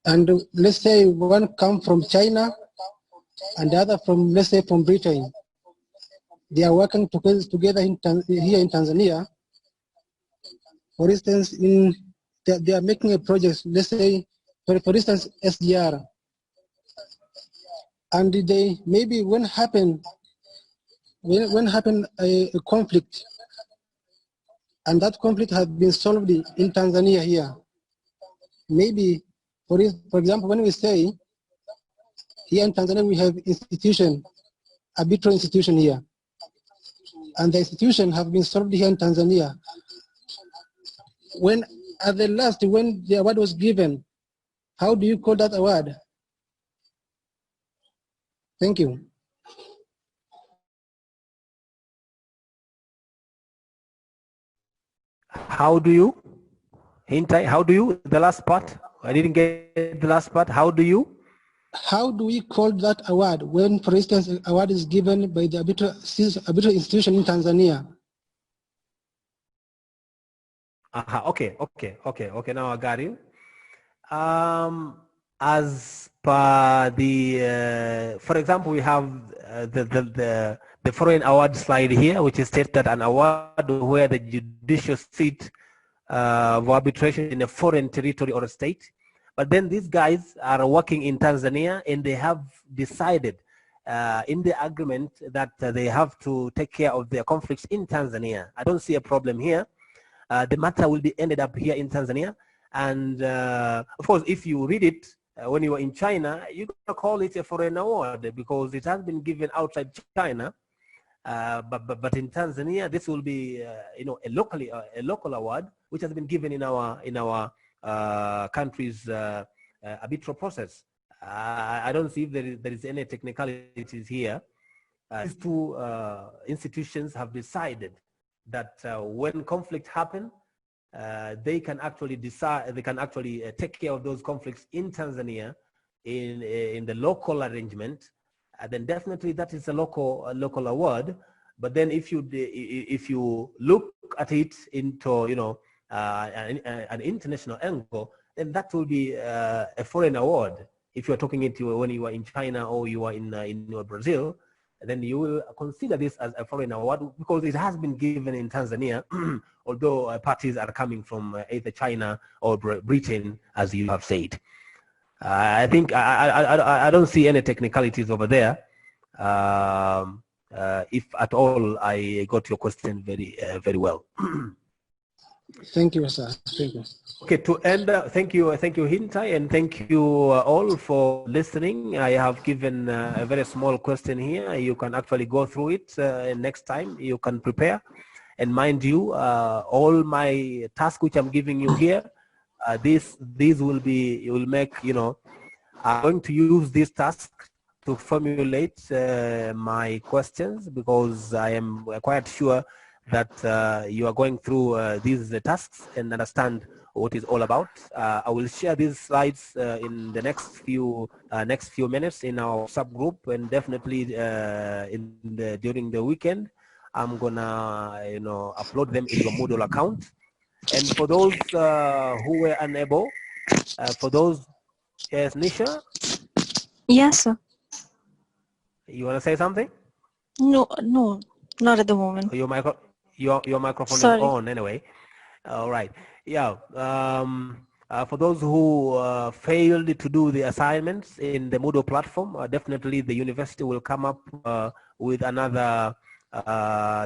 and let's say one comes from China and the other from, let's say, from Britain. They are working together here in Tanzania. For instance, they are making a project, let's say, for instance, SDR. And they maybe when happen a conflict, and that conflict has been solved in Tanzania here. Maybe, for example, when we say here in Tanzania we have institution, arbitral institution here, and the institution have been solved here in Tanzania. When at the last, when the award was given, how do you call that award? Thank you. How do you, Hintai, how do you, the last part? I didn't get the last part. How do you? How do we call that award when, for instance, an award is given by the arbitral institution in Tanzania? Okay. Now I got you. As per the, for example, we have the foreign award slide here, which is stated that an award where the judicial seat of arbitration in a foreign territory or a state. But then these guys are working in Tanzania, and they have decided in the agreement that they have to take care of their conflicts in Tanzania. I don't see a problem here. The matter will be ended up here in Tanzania. And of course, if you read it when you were in China, you can call it a foreign award because it has been given outside China. But in Tanzania, this will be you know, a local award which has been given in our country's arbitral process. I don't see if there is any technicalities here. These two institutions have decided that when conflict happen, they can actually decide. They can actually take care of those conflicts in Tanzania in the local arrangement. Then definitely that is a local award. But then if you look at it into, you know, an international angle, then that will be a foreign award. If you are talking into when you are in China or you are in Brazil, then you will consider this as a foreign award because it has been given in Tanzania, although parties are coming from either China or Britain, as you have said. I think I don't see any technicalities over there. If at all, I got your question very well. Thank you, sir. Thank you. Okay, to end, thank you, Hintai, and thank you all for listening. I have given a very small question here. You can actually go through it, and next time you can prepare. And mind you, all my tasks which I'm giving you here, these will be, you will make, you know, I'm going to use this task to formulate my questions, because I am quite sure that you are going through these tasks and understand what it's all about. I will share these slides in the next few minutes in our subgroup, and definitely during the weekend I'm gonna, you know, upload them in your Moodle account. And for those who were unable, for those, yes, Nisha? Yes, sir. You want to say something? No, not at the moment. Your microphone Sorry. is on anyway. All right. Yeah. For those who failed to do the assignments in the Moodle platform, definitely the university will come up with another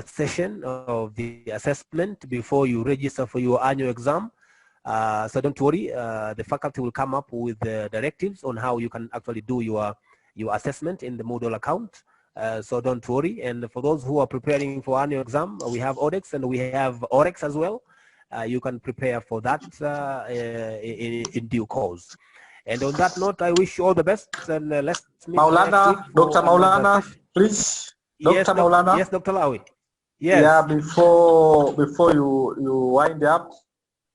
session of the assessment before you register for your annual exam. So don't worry, the faculty will come up with the directives on how you can actually do your assessment in the Moodle account. So don't worry. And for those who are preparing for annual exam, we have ODEX and we have OREX as well. You can prepare for that in due course. And on that note, I wish you all the best, and let's meet Maulana, Dr. Maulana, please. Yes, Dr. Maulana. Yes, Dr. Lawi. Yes. Yeah, before you wind up,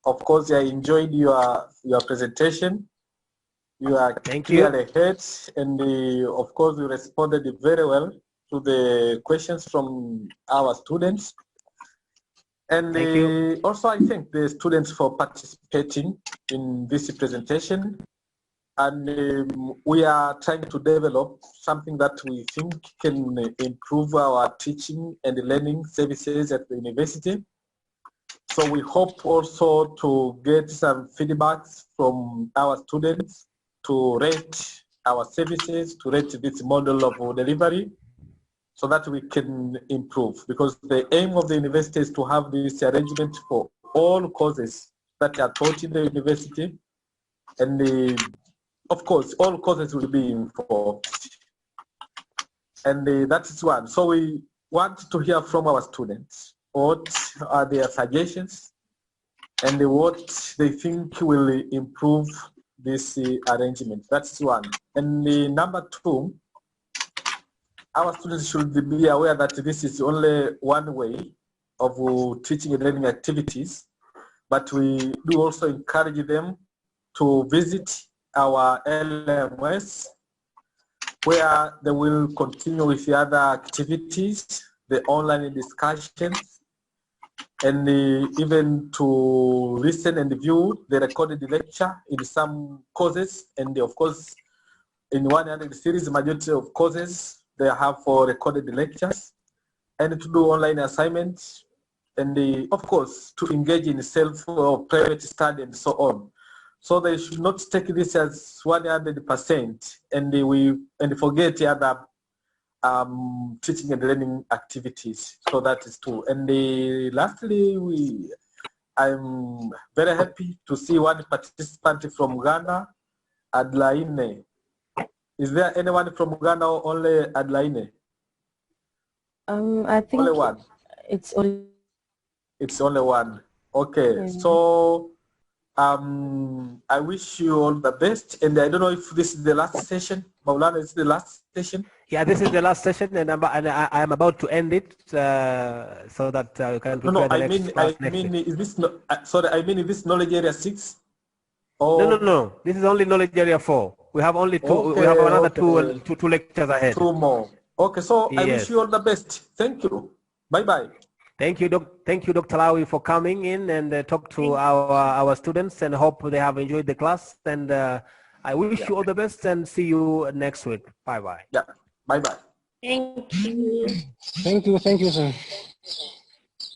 of course, I enjoyed your presentation. You are clearly ahead, and of course, you responded very well to the questions from our students. And also, I thank the students for participating in this presentation. And we are trying to develop something that we think can improve our teaching and learning services at the university. So we hope also to get some feedbacks from our students to rate our services, to rate this model of delivery, so that we can improve. Because the aim of the university is to have this arrangement for all courses that are taught in the university. And of course, all courses will be involved. And that is one. So we want to hear from our students. What are their suggestions and what they think will improve this arrangement? That's one. And number two, our students should be aware that this is only one way of teaching and learning activities, but we do also encourage them to visit our LMS, where they will continue with the other activities, the online discussions, and even to listen and view the recorded lecture in some courses. And of course, in 100 series, majority of courses they have for recorded lectures, and to do online assignments, and of course, to engage in self or private study and so on. So they should not take this as 100% and forget the other teaching and learning activities. So that is true. And lastly, I'm very happy to see one participant from Ghana, Adlaine. Is there anyone from Ghana or only Adlaine? I think only one. It's only one. Okay. So I wish you all the best, and I don't know if this is the last session. Maulana, is the last session? Yeah, this is the last session, and I'm about to end it so that you can prepare the next class. Is this sorry? I mean, is this knowledge area 6? Oh. No. This is only knowledge area 4. We have only two. Okay, we have another two lectures ahead. 2 more. Okay, so yes. I wish you all the best. Thank you. Bye bye. Thank you, Dr. Lawi, for coming in and talk to our students, and hope they have enjoyed the class. And I wish you all the best, and see you next week. Bye bye. Yeah. Bye bye. Thank you. Thank you, sir.